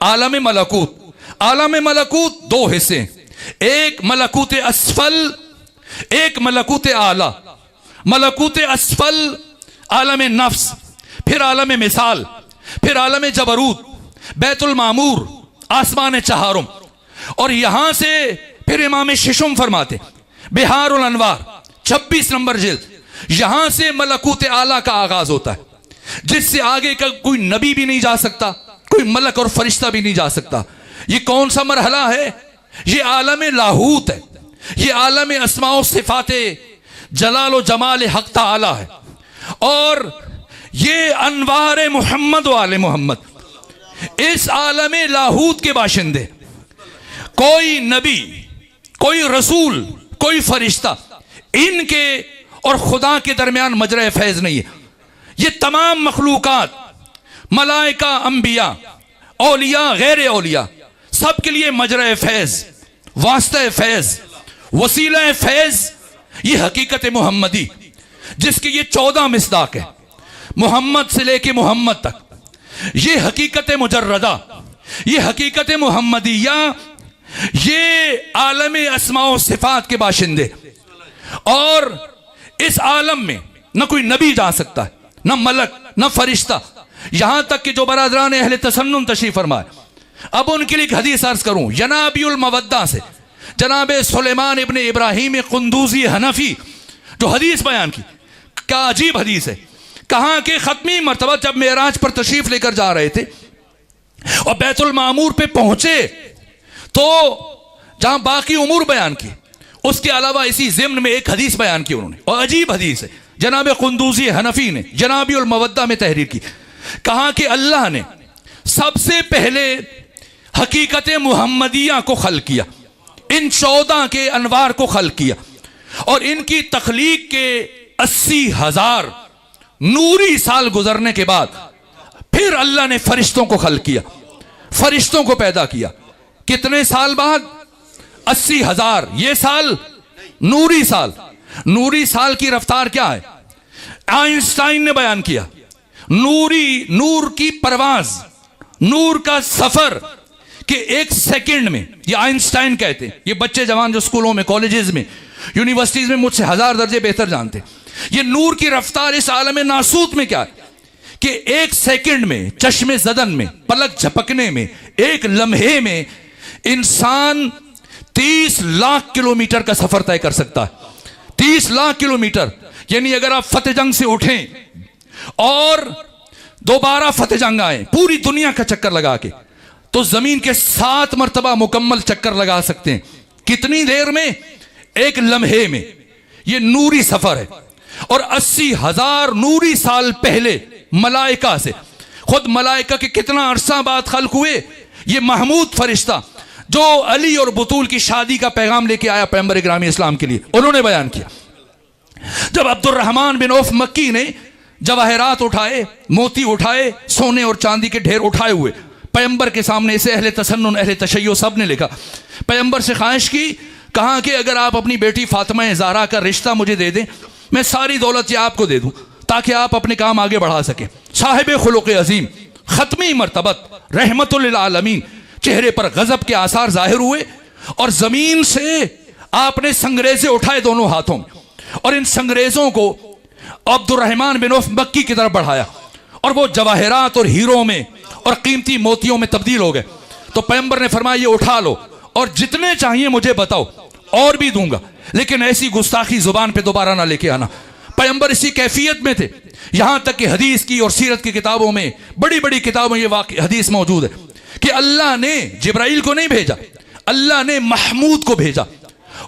आलम मलकूत। आलम मलकूत दो हिस्से, एक मलकूत असफल, एक मलकूत आला। मलकूत असफल आलम नफ्स, फिर आलम मिसाल, फिर आलम जबरूत, बैतुल मामूर, आसमान चहारुम। और यहां से फिर इमाम शिशुम फरमाते बिहारुल अनवार 26 नंबर जिल्द, यहां से मलकूत आला का आगाज होता है, जिससे आगे का कोई नबी भी नहीं जा सकता, कोई मलक और फरिश्ता भी नहीं जा सकता। ये कौन सा मरहला है? ये आलम लाहूत है, ये आलम अस्माओ सिफाते जलाल जमाल हक ताला है, और ये अनवार मोहम्मद वाले मोहम्मद। इस आलम लाहूत के बाशिंदे कोई नबी, कोई रसूल, कोई फरिश्ता, इनके और खुदा के दरमियान मजरा फैज नहीं है। ये तमाम मखलूकात, मलाइका, अंबिया, औलिया, गैर औलिया, सब के लिए मजरा फैज, वास्ता फैज, वसीला फैज, ये हकीकत मोहम्मदी, जिसकी ये 14 मिसदाक है, मोहम्मद से लेके मोहम्मद तक। ये हकीकत मुजर्रदा, ये हकीकत मोहम्मदिया, ये आलम अस्माओ सिफात के बाशिंदे। और इस आलम में न कोई नबी जा सकता है, न मलक, न फरिश्ता, यहां तक कि जो बरादरान अहले तसन्नुम तशरीफ फरमाए। अब उनके लिए एक हदीस अर्ज करूं, जनाबियुल मवद्दा से जनाब सुलेमान इब्न इब्राहिम कुंदूजी हनफी जो हदीस बयान की, क्या अजीब हदीस है। कहा कि खत्मी मर्तबा जब मेराज पर तशरीफ लेकर जा रहे थे और बैतुल मामूर पे पहुंचे तो जहां बाकी उमूर बयान की, उसके अलावा इसी ज़िम्न में एक हदीस बयान की उन्होंने, और अजीब हदीस है। जनाब कुंदूजी हनफी ने जनाबियुल मवद्दा में तहरीर की, कहा कि अल्लाह ने सबसे पहले हकीकत मुहम्मदिया को खल किया, इन 14 के अनवार को खल किया। और इनकी तख्लीक के 80,000 नूरी साल गुजरने के बाद फिर अल्लाह ने फरिश्तों को खल्क किया, फरिश्तों को पैदा किया। कितने साल बाद? 80,000। ये साल नूरी साल। नूरी साल की रफ्तार क्या है? आइंस्टाइन ने बयान किया, नूर की परवाज, नूर का सफर कि 1 सेकंड में, ये आइंस्टाइन कहते हैं। ये बच्चे जवान जो स्कूलों में, कॉलेजेस में, यूनिवर्सिटीज में मुझसे 1000 दर्जे बेहतर जानते। ये नूर की रफ्तार इस आलम नासूत में क्या है कि 1 सेकंड में, चश्मे ज़दन में, पलक झपकने में, एक लम्हे में इंसान 30 लाख किलोमीटर का सफर तय कर सकता है। 30 लाख किलोमीटर। यानी अगर आप फतेह जंग से उठें और दोबारा फतेह जंग आए पूरी दुनिया का चक्कर लगा के, तो जमीन के 7 मरतबा मुकम्मल चक्कर लगा सकते हैं। कितनी देर में? एक लम्हे में। यह नूरी सफर है। और 80,000 नूरी साल पहले मलाइका से, खुद मलाइका के कितना अरसा बाद खल्क हुए, ये महमूद फरिश्ता जो अली और बतूल की शादी का पैगाम लेके आया पैगंबर इकराम इस्लाम के लिए, उन्होंने बयान किया। जब अब्दुर्रहमान बिन औफ मक्की ने जवाहरात उठाए, मोती उठाए, सोने और चांदी के ढेर उठाए हुए पैगंबर के सामने, इसे अहले तसन्नुन, अहले तशय्यो सब ने लिखा, पैगंबर से ख्वाहिश की, कहा कि अगर आप अपनी बेटी फातिमा ज़हरा का रिश्ता मुझे दे दें, मैं सारी दौलत ये आपको दे दूं ताकि आप अपने काम आगे बढ़ा सकें। साहिब खुलुक़ अज़ीम, ख़त्मी मर्तबत, रहमतुल लिल आलमीन, चेहरे पर गजब के आसार जाहिर हुए और जमीन से आपने संगरेजे उठाए दोनों हाथों में और इन संगरेजों को अब्दुर्रहमान बिन औफ मक्की की तरफ बढ़ाया और वो जवाहरात और हीरों में और कीमती मोतियों में तब्दील हो गए। तो पैगंबर ने फरमाया, ये उठा लो और जितने चाहिए मुझे बताओ, और भी दूंगा, लेकिन ऐसी गुस्ताखी जुबान पे दोबारा ना लेके आना। पैगंबर इसी कैफियत में थे, यहां तक कि हदीस की और सीरत की किताबों में, बड़ी बड़ी किताबों में ये हदीस मौजूद है कि अल्लाह ने जिब्राइल को नहीं भेजा, अल्लाह ने महमूद को भेजा।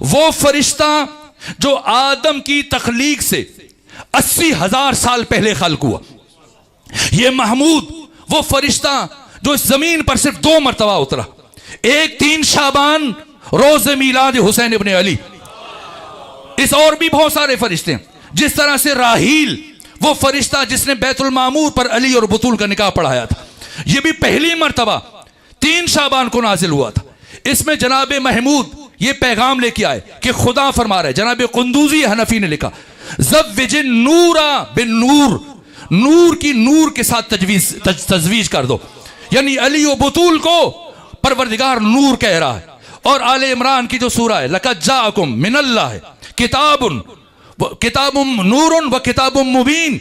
वो फरिश्ता जो आदम की तख्लीक से 80,000 साल पहले खल्क हुआ। ये महमूद वो फरिश्ता जो इस जमीन पर सिर्फ 2 मरतबा उतरा, एक 3 शाबान रोज मीलाद हुसैन इब्ने अली। इस और भी बहुत सारे फरिश्ते हैं। जिस तरह से राहील वो फरिश्ता जिसने बैतुल मामूर पर अली और बतूल का निकाह पढ़ाया था, यह भी पहली मरतबा 3 शाबान को नाजिल हुआ था। इसमें जनाब महमूद ये पैगाम लेके आए कि खुदा फरमा रहे, जनाब कुंदूजी हनफी ने लिखा, ज़व्विजिन नूरा बिन नूर, नूर की नूर के साथ तजवीज कर दो। यानी अली और बतूल को परवरदिगार नूर कह रहा है। और आले इमरान की जो सूरा है, लक़द जाअकुम मिनल्लाह किताबुम नूरुन व किताबुम मुबीन,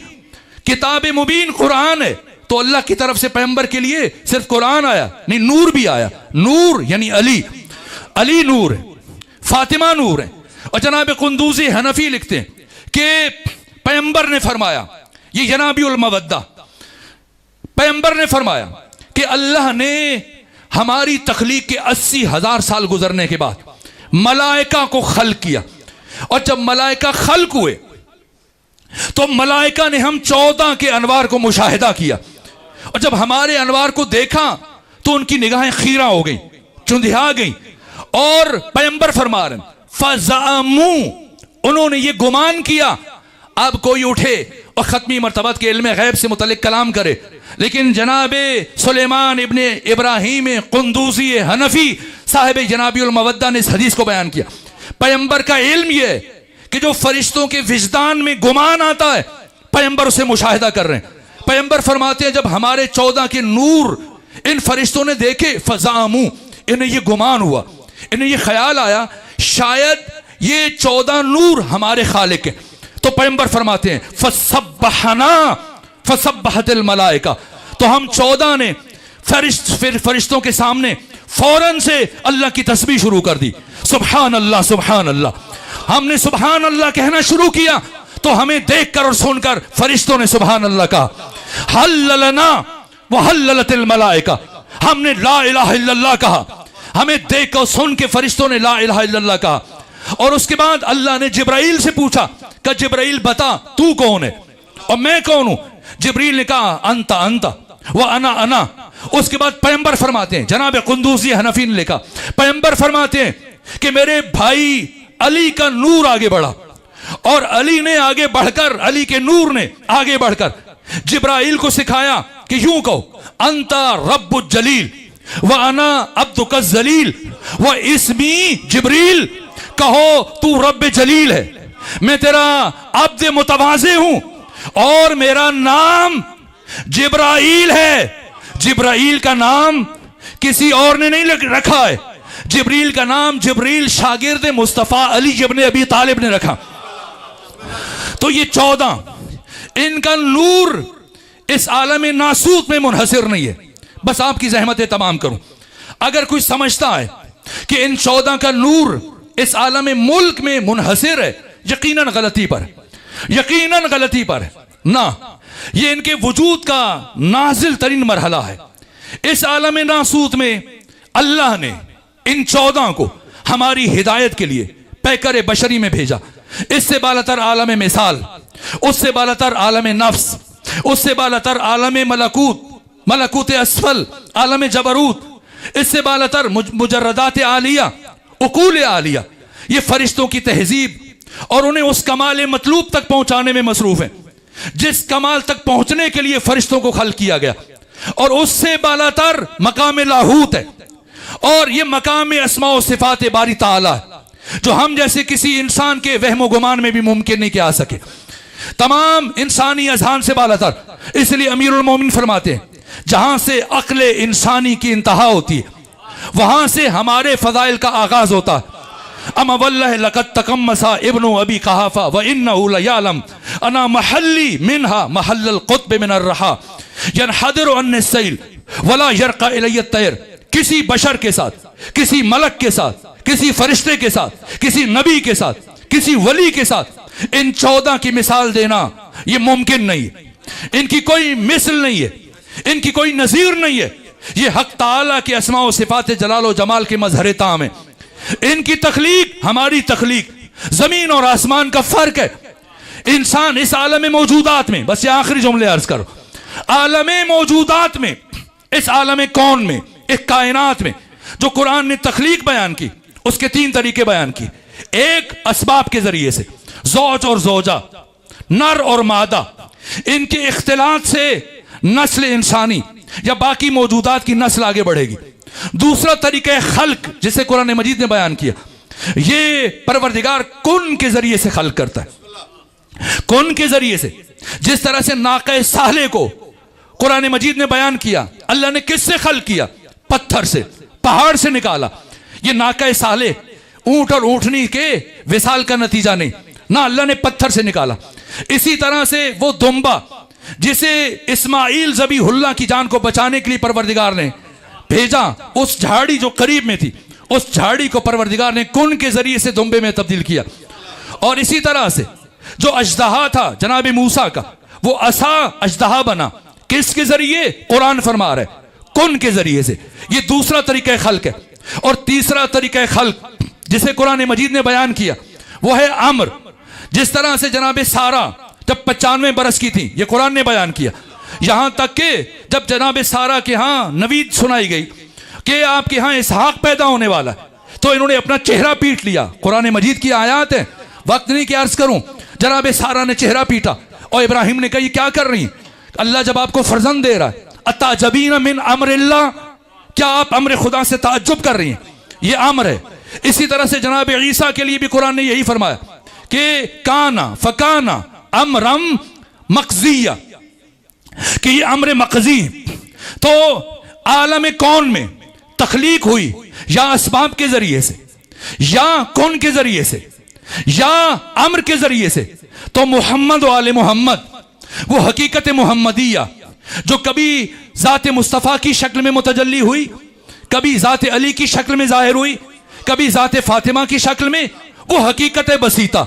किताब मुबीन कुरान है, तो अल्लाह की तरफ से पैगंबर के लिए सिर्फ कुरान आया नहीं, नूर भी आया। नूर यानी अली, अली नूर है, फातिमा नूर है। और जनाब कुंदूजी हनफी लिखते हैं कि पैगंबर ने फरमाया, ये जनाबी उल मवद्दा, पैगंबर ने फरमाया कि अल्लाह ने हमारी तख्लीक के 80,000 साल गुजरने के बाद मलाइका को खल्क किया। और जब मलाइका खल्क हुए तो मलाइका ने हम 14 के अनवार को मुशाहिदा किया। और जब हमारे अनवार को देखा तो उनकी निगाहें खीरा हो गई, चुंधिया गई। और पैगंबर फरमा रहे, फज़अमू, उन्होंने ये गुमान किया। अब कोई उठे और खत्मी मर्तबत के इल्म गैब से मुतल्लिक कलाम करे, लेकिन जनाबे सुलेमान इब्ने इब्राहीम कुंदूजी हनफी साहिब जनाबी उल मवद्दा ने इस हदीस को बयान किया। पैगंबर का इल्म यह है कि जो फरिश्तों के विजदान में गुमान आता है, पैगंबर उसे मुशाहिदा कर रहे हैं। पैगंबर फरमाते हैं, जब हमारे 14 के नूर इन फरिश्तों ने देखे, फज़अमू, इन्हें यह गुमान हुआ, इन्हें यह ख्याल आया शायद ये 14 नूर हमारे खालिक हैं। तो पैगंबर फरमाते हैं, फसब्बहना फसब्बहतिल मलाइका, तो हम 14 ने फरिश्तों के सामने फौरन से अल्लाह की तस्बीह शुरू कर दी। सुभान अल्लाह, सुभान अल्लाह। हमने सुभान अल्लाह कहना शुरू किया तो हमें देखकर और सुनकर फरिश्तों ने सुभान अल्लाह कहा। हल्ललना व हल्ललतिल मलाइका, हमने ला इलाहा इल्लल्लाह कहा, हमें देखकर सुन के फरिश्तों ने ला इलाहा इल्लल्लाह कहा। और उसके बाद अल्लाह ने जिब्राइल से पूछा कि जिब्राइल बता तू कौन है और मैं कौन हूं। जिब्रील ने कहा अंता अंता व अना अना। उसके बाद पैगंबर फरमाते हैं, जनाब कुंदूजी हनफी ने लिखा, पैगंबर फरमाते हैं कि मेरे भाई अली का नूर आगे बढ़ा और अली ने आगे बढ़कर, अली के नूर ने आगे बढ़कर जिब्राइल को सिखाया कि यूं कहो, अंता रब्बुल जलील व अना अब्दुका जलील व इस्मी जिब्रील। कहो तू रब्ब जलील है, मैं तेरा अब्द मुतवाज़े हूं और मेरा नाम जिब्राइल है। जिब्राइल का नाम किसी और ने नहीं रखा है, जिब्रील का नाम जिब्रील शागिर्द मुस्तफ़ा अली इब्न अबी तालिब ने रखा। तो ये 14, इनका नूर इस आलम नासूत में मुनहसिर नहीं है। बस आपकी ज़हमतें तमाम करूं, अगर कोई समझता है कि इन 14 का नूर इस आलम मुल्क में मुनहसिर है, यकीनन गलती पर, यकीनन गलती पर है ना। ये इनके वजूद का नाजिल तरीन मरहला है। इस आलम नासूत में अल्लाह ने इन 14 को हमारी हिदायत के लिए पैकर बशरी में भेजा। इससे बालातर आलम मिसाल, उससे बालातर आलम नफ्स, उससे बालातर आलम मलकूत, मलकूत असफल, आलम जबरूत, इससे बालातर मुजर्रदात आलिया, उकूल आलिया। ये फरिश्तों की तहजीब और उन्हें उस कमाल मतलूब तक पहुंचाने में मसरूफ है जिस कमाल तक पहुंचने के लिए फरिश्तों को खल्क किया गया। और उससे बालातर मकाम लाहूत है और ये मकाम अस्मा व सिफात बारी ताला है, जो हम जैसे किसी इंसान के वहम गुमान में भी मुमकिन नहीं कि आ सके। तमाम इंसानी अज़हान से बालातर। इसलिए अमीरुल मोमिन फरमाते हैं, जहां से अक्ल इंसानी की इंतहा होती है वहां से हमारे फजाइल का आगाज होता है। अमा वल्लाहि लक़द तकम्मसा इब्नु अबी क़हाफ़ा व इन्नहु लयअलम अना महल्ली मिनहा महल्लल क़ुत्ब मिनर रहा यनहदिरु अन्नि सैल वला यरक़ा इलैय तैर। किसी बशर के साथ, किसी मलक के साथ, किसी फरिश्ते के साथ, किसी नबी के साथ, किसी वली के साथ इन 14 की मिसाल देना ये मुमकिन नहीं है। इनकी कोई मिसल नहीं है, इनकी कोई नजीर नहीं है। ये हक ताला के अस्मा व सिफात जलाल व जमाल के मजहर ताम है। इनकी तख्लीक हमारी तख्लीक, जमीन और आसमान का फर्क है। इंसान इस आलम मौजूदात में, बस ये आखिरी जुमले अर्ज करो, आलम मौजूदात में, इस आलम कौन में, एक कायनात में जो कुरान ने तख्लीक बयान की, उसके 3 तरीके बयान की। एक असबाब के जरिए से, ज़ौज और ज़ौजा, नर और मादा, इनके इख्तिलात से नस्ल इंसानी या बाकी मौजूदात की नस्ल आगे बढ़ेगी। दूसरा तरीका खल्क, जिसे कुरान मजीद ने बयान किया, ये परवरदिगार कुन के जरिए से खल्क करता है। कुन के जरिए से, जिस तरह से नाक़े साले को कुरान मजीद ने बयान किया, अल्लाह ने किससे खल्क किया? पत्थर से, पहाड़ से निकाला। ये नाक़े साले ऊंट और ऊंटनी के विसाल का नतीजा नहीं ना, अल्लाह ने पत्थर से निकाला। इसी तरह से वो दुम्बा जिसे इस्माइल ज़बीहुल्लाह की जान को बचाने के लिए परवरदिगार ने भेजा, उस झाड़ी जो करीब में थी, उस झाड़ी को परवरदिगार ने कुन के जरिए से दुम्बे में तब्दील किया। और इसी तरह से जो अजदहा था जनाब मूसा का, वो असा अजदहा बना, किसके जरिए? कुरान फरमा रहा है, कुन के जरिए से। ये दूसरा तरीका खल्क है। और तीसरा तरीका खल्क जिसे कुरान मजीद ने बयान किया वो है अम्र। जिस तरह से जनाब सारा जब 95 बरस की थी, ये कुरान ने बयान किया। यहां तक कि जब जनाब सारा के यहां नवीद सुनाई गई कि आपके यहां इसहाक पैदा होने वाला है, तो इन्होंने अपना चेहरा पीट लिया। कुरान मजीद की आयत है, वक्त नहीं कि अर्ज करूं। जनाब सारा ने चेहरा पीटा और इब्राहिम ने कहा ये क्या कर रही हैं? अल्लाह जब आपको फर्जंद दे रहा है, अताजबीन मिन अम्रिल्लाह, क्या आप अम्र खुदा से ताज्जुब कर रही हैं? ये अम्र है। इसी तरह से जनाब ईसा के लिए भी कुरान ने यही फरमाया कि काना फकाना अमरम मकजिया, कि ये अम्र मकजी। तो आलम कौन में तख्लीक हुई या असबाब के जरिए से, या कौन के जरिए से, या अम्र के जरिए से, तो मोहम्मद वाले मोहम्मद, वो हकीकत मोहम्मदिया जो कभी ज़ात मुस्तफ़ा की शक्ल में मुतजल्ली हुई, कभी ज़ात अली की शक्ल में जाहिर हुई, कभी ज़ात फातिमा की शक्ल में, वो हकीकत बसीता,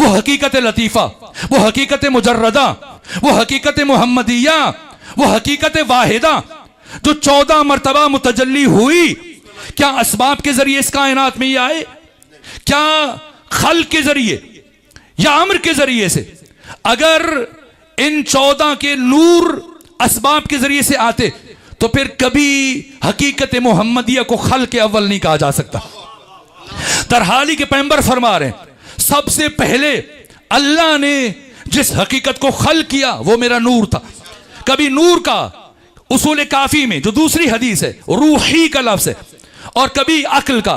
वो हकीकत लतीफ़ा, वो हकीकत मुजर्रदा, वो हकीकत मोहम्मदिया, वो हकीकत वाहिदा जो 14 मरतबा मुतजल्ली हुई। क्या असबाब के जरिए इस कायनात में ये आए? क्या खल्क के जरिए या अम्र के जरिए से? अगर इन 14 के नूर असबाब के जरिए से आते तो फिर कभी हकीकत मोहम्मदिया को खल्क अव्वल नहीं कहा जा सकता। तरहाली के पैगंबर फरमा रहे हैं, सबसे पहले अल्लाह ने जिस हकीकत को खल किया वो मेरा नूर था। कभी नूर का उसूल काफी में जो दूसरी हदीस है रूही का लफ्ज है, और कभी अक्ल का,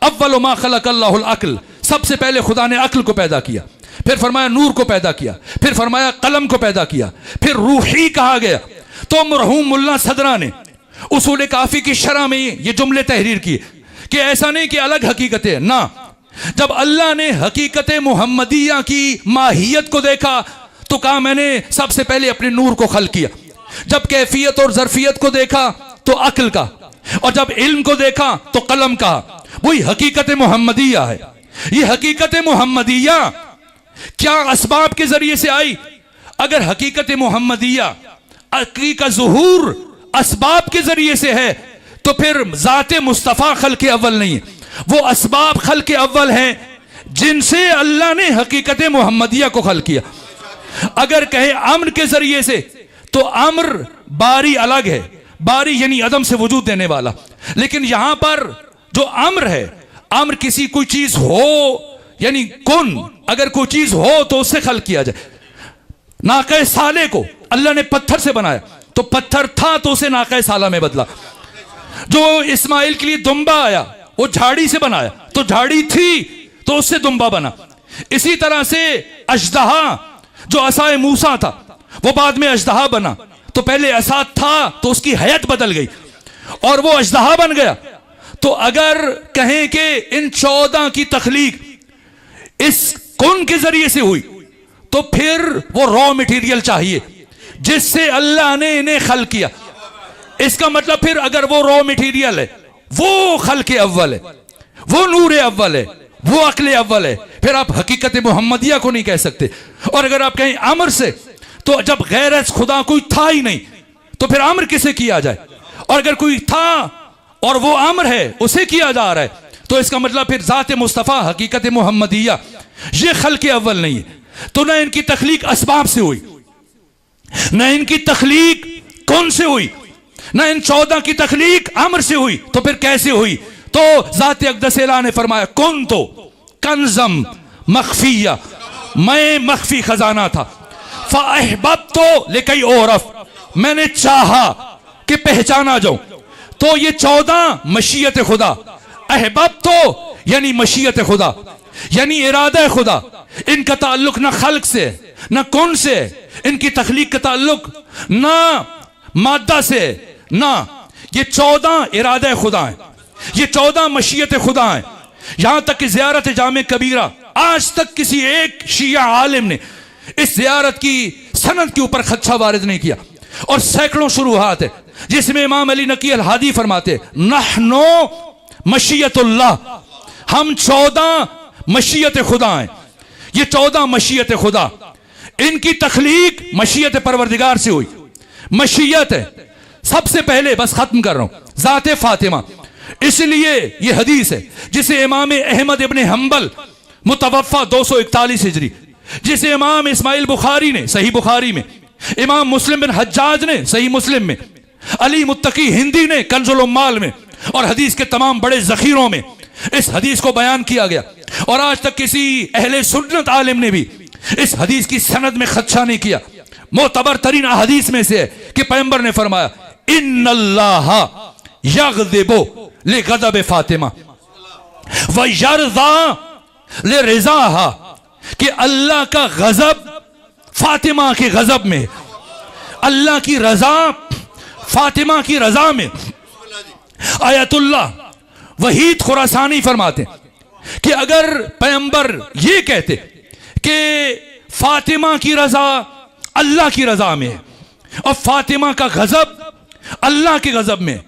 अव्वल मा खलक़ल्लाहुल अक्ल, सबसे पहले खुदा ने अक्ल को पैदा किया, फिर फरमाया नूर को पैदा किया, फिर फरमाया कलम को पैदा किया, फिर रूही कहा गया। तो मरहूम मुल्ला सदरा ने उसूल काफी की शरह में ये जुमले तहरीर किए कि ऐसा नहीं कि अलग हकीकतें ना, जब अल्लाह ने हकीकत मुहम्मदिया की माहियत को देखा तो कहा मैंने सबसे पहले अपने नूर को खल किया। जब कैफियत और ज़रफियत को देखा तो अक्ल का, और जब इल्म को देखा तो कलम का। वही हकीकत मुहम्मदिया है। ये हकीकत मुहम्मदिया क्या असबाब के जरिए से आई? अगर हकीकत मुहम्मदिया हकीकत ज़ुहूर असबाब के जरिए से है तो फिर ज़ाते मुस्तफ़ा खल के अव्वल नहीं है, वो असबाब खल के अव्वल हैं जिनसे अल्लाह ने हकीकत मुहम्मदिया को खल किया। अगर कहे अम्र के जरिए से तो अम्र बारी अलग है, बारी यानी अदम से वजूद देने वाला, लेकिन यहां पर जो अम्र है, अम्र किसी कोई चीज हो यानी कुन, अगर कोई चीज हो तो उससे खल किया जाए। नाक़े साले को अल्लाह ने पत्थर से बनाया तो पत्थर था तो उसे नाक़े साला में बदला। जो इस्माइल के लिए दुम्बा आया वो झाड़ी से बनाया तो झाड़ी थी तो उससे दुम्बा बना। इसी तरह से अजदहा जो असाए मूसा था वो बाद में अजदहा बना, तो पहले असा था तो उसकी हयत बदल गई और वो अजदहा बन गया। तो अगर कहें कि इन 14 की तख्लीक इस कुन के जरिए से हुई तो फिर वो रॉ मटेरियल चाहिए जिससे अल्लाह ने इन्हें खल किया। इसका मतलब फिर अगर वो रॉ मटेरियल है, वो खल के अव्वल है, वो नूर अव्वल है, वो अक्ल अव्वल है, फिर आप हकीकत मुहम्मदिया को नहीं कह सकते। और अगर आप कहें अमर से, तो जब गैर खुदा कोई था ही नहीं तो फिर अमर किसे किया जाए? और अगर कोई था और वो अमर है उसे किया जा रहा है तो इसका मतलब फिर ज़ात मुस्तफ़ा हकीकत मुहम्मदिया ये खल के अव्वल नहीं है। तो न इनकी तख्लीक असबाब से हुई, न इनकी तख्लीक कौन से हुई, न इन 14 की तख्लीक अमर से हुई, तो फिर कैसे हुई? तो ज़ात अक़दस इलाह ने फरमाया कुन तो कंज़म मख्फिया, मैं मख्फी खजाना था, फ़अहबब तो लेकई औरफ, मैंने चाहा कि पहचाना जाऊं। तो ये 14 मशीयत खुदा, अहबब तो यानी मशीयत खुदा यानी इरादा खुदा, इनका ताल्लुक ना खल्क से ना कौन से, इनकी तख्लीक का ताल्लुक ना मादा से ना, ये 14 इरादा खुदा है, ये 14 मशीयत खुदा है। यहां तक कि ज़ियारत जामे कबीरा आज तक किसी एक शिया आलिम ने इस ज़ियारत की सनद के ऊपर खदशा वारिद नहीं किया, और सैकड़ों शुरूहात है जिसमें इमाम अली नकी अल हादी फरमाते नहनो मशीयतुल्लाह, हम 14 मशीयत खुदा हैं। ये 14 मशीयत खुदा, इनकी तख्लीक मशीयत परवरदिगार से हुई। मशीयत है सबसे पहले, बस खत्म कर रहा हूं, ज़ाते फातिमा। इसलिए ये हदीस है जिसे इमाम अहमद इब्न हम्बल मुतवफ़ा 241 हिजरी, जिसे इमाम इस्माइल बुखारी ने सही बुखारी में, इमाम मुस्लिम बिन हज्जाज ने सही मुस्लिम में, अली मुत्तकी हिंदी ने कंजुल उम्माल में, और हदीस के तमाम बड़े जखीरों में इस हदीस को बयान किया गया। और आज तक किसी अहले सुन्नत आलिम ने भी इस हदीस की सनद में खदशा नहीं किया। मोतबर तरीन हदीस में से है कि पैगंबर ने फरमाया इन्नल्लाह यग़ज़िबु लिग़ज़ब फातिमा व यरज़ा लिरिज़ाहा, कि अल्लाह का गजब फातिमा के गजब में, अल्लाह की रजा फातिमा की रजा में। आयतुल्लाह वहीद खुरासानी फरमाते कि अगर पैगंबर ये कहते कि फातिमा की रजा अल्लाह की रजा में और फातिमा का गजब अल्लाह के गजब में,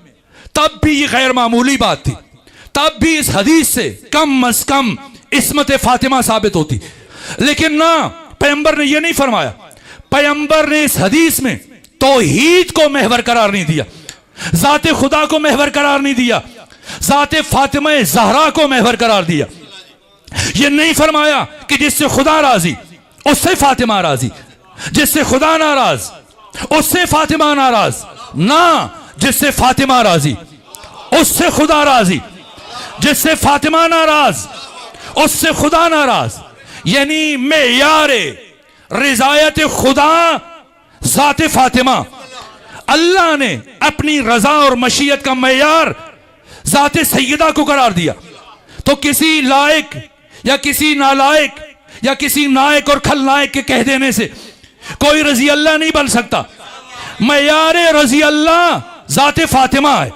तब भी ये गैर मामूली बात थी, तब भी इस हदीस से कम अज कम इस्मत फातिमा साबित होती। लेकिन ना, पैगंबर ने यह नहीं फरमाया, पैगंबर ने इस हदीस में तौहीद को महवर करार नहीं दिया, ज़ाते खुदा को महवर करार नहीं दिया, ज़ाते फातिमा ज़हरा को महवर करार दिया। यह नहीं फरमाया कि जिससे खुदा राजी उससे फातिमा राजी, जिससे खुदा नाराज उससे फातिमा नाराज, ना, जिससे फातिमा राजी उससे खुदा राजी। जिससे फातिमा नाराज उससे खुदा नाराज। यानी मेयारे रिजायत खुदा जाते फातिमा, अल्लाह ने अपनी रजा और मशीयत का मेयार जाते सैयदा को करार दिया। तो किसी लायक या किसी नालायक या किसी नायक और खलनायक के कह देने से कोई रजी अल्लाह नहीं बन सकता। मेयारे रजी अल्लाह जाते फातिमा है,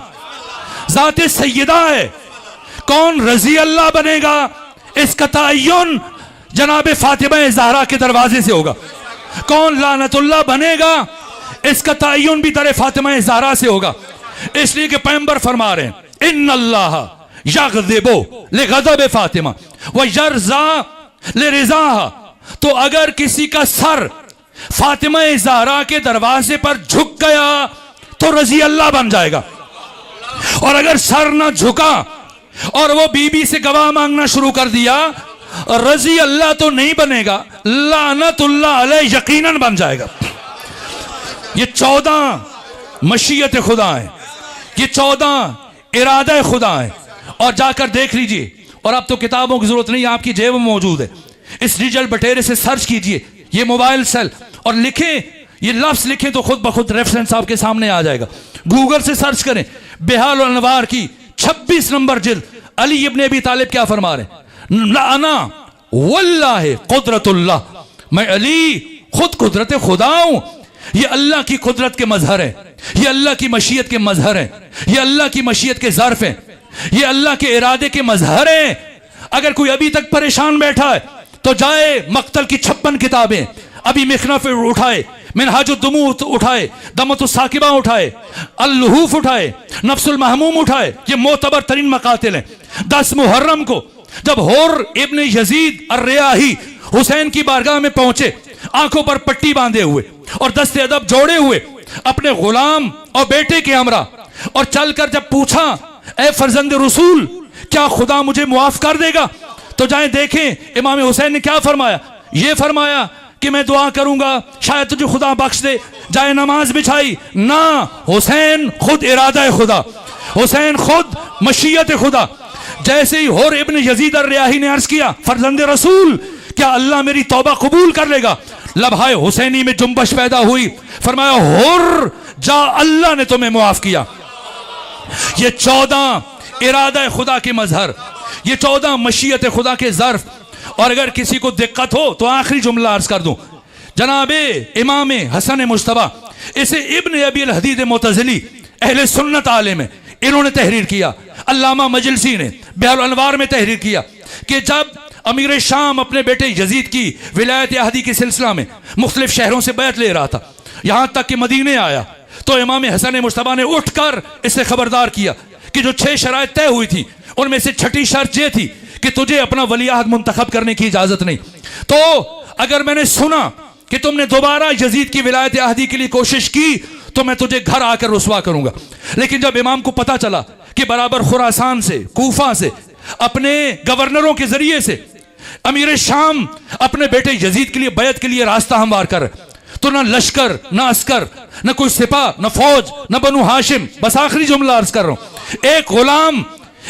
जाते सैयदा है। कौन रजी अल्लाह बनेगा इसका तयन जनाब फातिमा ज़हरा के दरवाजे से होगा। कौन लानतुल्लाह बनेगा इसका तयन भी दर फातिमा ज़हरा से होगा। इसलिए कि पैगंबर फरमा रहे हैं इन्नल्लाह यग़ज़िबु लिग़ज़ब फातिमा व यरज़ा लिरिज़ाहा। तो अगर किसी का सर फातिमा ज़हरा के दरवाजे पर झुक गया तो रजी अल्लाह बन जाएगा, और अगर सर ना झुका और वो बीबी से गवाह मांगना शुरू कर दिया, रजी अल्लाह तो नहीं बनेगा, लानतुल्लाह अलैह यकीनन बन जाएगा। ये 14 मशीयत खुदा है, ये 14 इरादा खुदा है। और जाकर देख लीजिए, और अब तो किताबों की जरूरत नहीं, आपकी जेब में मौजूद है। इस डिजिटल बटेरे से सर्च कीजिए ये मोबाइल सेल और लिखें, ये लफ्ज लिखें तो खुद ब खुद रेफरेंस आपके सामने आ जाएगा। गूगल से सर्च करें बिहाल और अनवार की 26 नंबर जिल्द, अली इब्ने अबी तालिब क्या फरमा रहे हैं, अना वल्लाहि कुदरतुल्लाह, मैं अली खुद कुदरत खुदा हूं। ये अल्लाह की कुदरत के मजहर है, ये अल्लाह की मशीयत के मजहर है, ये अल्लाह की मशीयत के ज़र्फ है, ये अल्लाह के इरादे के मजहर है। अगर कोई अभी तक परेशान बैठा है तो जाए मक्तल की 56 किताबें, अभी मिखनफ उठाए, मिनहाजुद्दुमू उठाए, दमतुस साकिबा उठाए, अल-लुहूफ उठाए, नफ्सुल महमूम उठाए। ये मोतबर तरीन मकातिल हैं। 10 मुहर्रम को जब हुर इब्न यजीद अर्रियाही हुसैन की बारगाह में पहुंचे, आंखों पर पट्टी बांधे हुए और दस्ते अदब जोड़े हुए, अपने गुलाम और बेटे के हमरा, और चलकर जब पूछा ए फर्जंद रसूल क्या खुदा मुझे मुआफ कर देगा, तो जाए देखें इमाम हुसैन ने क्या फरमाया। ये फरमाया कि मैं दुआ करूंगा शायद तुझे खुदा बख्श दे। जाए नमाज बिछाई ना, हुसैन खुद इरादा खुदा, हुसैन खुद मशीयत खुदा। जैसे ही हुर इब्न यजीद अर्रियाही ने अर्ज किया फर्जंद रसूल क्या अल्लाह मेरी तौबा कबूल कर लेगा, लबहाए हुसैनी में जुम्बश पैदा हुई। फरमाया हुर जा, अल्लाह ने तुम्हें मुआफ किया। ये 14 इरादा खुदा के मजहर, ये 14 मशीयत खुदा के ज़र्फ। और अगर किसी को दिक्कत हो तो आखिरी जुमला अर्ज कर दूं, जनाबे इमाम हसन मुश्तबा, इसे इब्न अबी अल-हदीद मुतज़िली अहले सुन्नत आलिम है, इन्होंने तहरीर किया। अल्लामा मजलिसी ने बिहाल अनवार में तहरीर किया कि जब अमीर शाम अपने बेटे यजीद की विलायत अहदी के सिलसिला में मुख्तलिफ शहरों से बैत ले रहा था, यहां तक कि मदीने आया, तो इमाम हसन मुश्तबा ने उठकर इसे खबरदार किया कि जो 6 शराइत तय हुई थी उनमें से 6ठी शर्त यह थी कि तुझे अपना वलीअहद मुंतखब करने की इजाजत नहीं। तो अगर मैंने सुना कि तुमने दोबारा यजीद की विलायत अहदी के लिए कोशिश की तो मैं तुझे घर आकर रुसवा करूंगा। लेकिन जब इमाम को पता चला कि बराबर खुरासान से, कूफा से, अपने गवर्नरों के जरिए से अमीर शाम अपने बेटे यजीद के लिए बैत के लिए रास्ता हमवार कर, तो ना लश्कर, ना अस्कर, ना कोई सिपा, ना फौज, ना बनु हाशिम। बस आखिरी जुमला अर्ज कर रहा हूं, एक गुलाम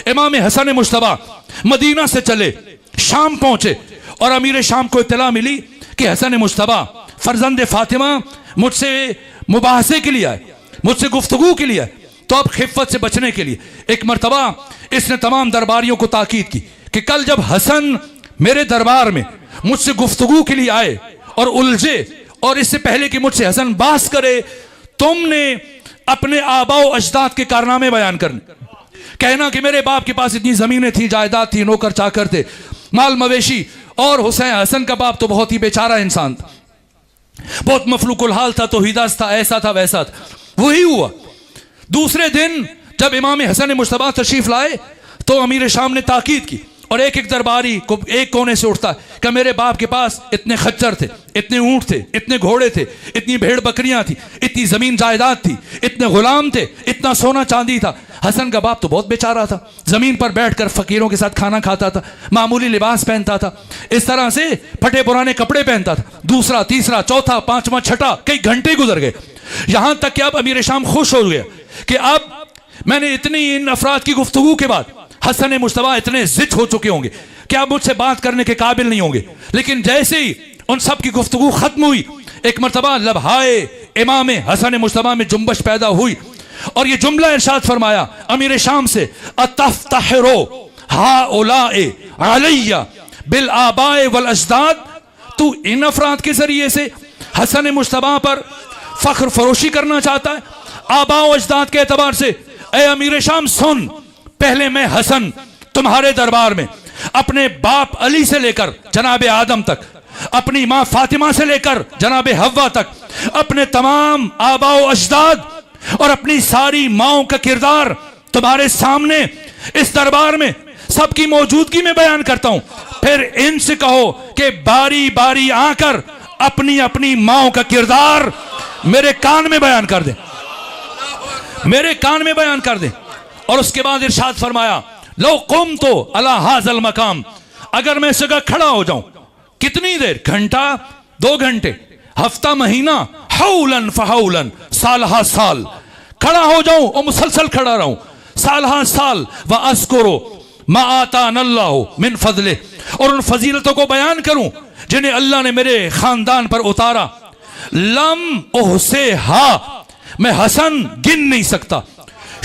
इमाम हसन मुश्तबा मदीना से चले, शाम पहुंचे, और अमीर शाम को इत्तला मिली कि हसन मुश्तबा फर्जंद फातिमा मुझसे मुबाहसे के लिए आए, मुझसे गुफ्तगू के लिए आए। तो अब खिफ़त से बचने के लिए एक मरतबा इसने तमाम दरबारियों को ताकीद की कि कल जब हसन मेरे दरबार में मुझसे गुफ्तगू के लिए आए और उलझे, और इससे पहले कि मुझसे हसन बास करे, तुमने अपने आबाओ अजदाद के कारनामे बयान करने, कहना कि मेरे बाप के पास इतनी जमीनें थी, जायदाद थी, नौकर चाकर थे, माल मवेशी, और हुसैन हसन का बाप तो बहुत ही बेचारा इंसान था, बहुत मफलूकुल हाल था, तो हिदास था, ऐसा था वैसा था। वही हुआ। दूसरे दिन जब इमाम हसन मुश्तबा तशरीफ लाए तो अमीर शाम ने ताकीद की, और एक एक दरबारी को एक कोने से उठता कि मेरे बाप के पास इतने खच्चर थे, इतने ऊंट थे, इतने घोड़े थे, इतनी भेड़ बकरियां थी, इतनी जमीन जायदाद थी, इतने गुलाम थे, इतना सोना चांदी था। हसन का बाप तो बहुत बेचारा था, जमीन पर बैठकर फकीरों के साथ खाना खाता था, मामूली लिबास पहनता था, इस तरह से फटे पुराने कपड़े पहनता था। दूसरा, तीसरा, चौथा, पांचवा, छठा, कई घंटे गुजर गए, यहां तक कि अब अमीर शाम खुश हो गया कि अब मैंने इतनी इन अफराद की गुफ्तगू के बाद हसन मुश्तबा इतने जिद हो चुके होंगे कि अब मुझसे बात करने के काबिल नहीं होंगे। लेकिन जैसे ही उन सब की गुफ्तगू खत्म हुई, एक मरतबा लबहाए इमाम हसन मुश्तबा में जुम्बश पैदा हुई और ये जुमला इरशाद फरमाया अमीर शाम से, अतफ्तहरो हाउलाए अलैया बिल आबाए वल अजदाद, तू इन अफराद के जरिए से हसन मुश्तबा पर फख्र फरोशी करना चाहता है आबा व अजदाद के एतबार से। ए अमीर शाम सुन, पहले मैं हसन तुम्हारे दरबार में अपने बाप अली से लेकर जनाब आदम तक, अपनी मां फातिमा से लेकर जनाब हव्वा तक, अपने तमाम आबा व अजदाद और अपनी सारी माओं का किरदार तुम्हारे सामने इस दरबार में सबकी मौजूदगी में बयान करता हूं। फिर इनसे कहो कि बारी बारी आकर अपनी अपनी माओं का किरदार मेरे कान में बयान कर दें, मेरे कान में बयान कर दें। और उसके बाद इरशाद फरमाया, लो कुम तो अला हाजल मकाम, अगर मैं इस जगह खड़ा हो जाऊं, कितनी देर, घंटा 2 घंटे, हफ्ता महीना, हौलन फहौलन, साल हा साल खड़ा हो जाऊं और मुसलसल खड़ा रहूं, साल हा साल, व अस्कुरो मा आतानल्लाहु मिन फजले, और उन फजीलतों को बयान करूं जिन्हें अल्लाह ने मेरे खानदान पर उतारा। लम ओहसे हा, मैं हसन गिन नहीं सकता,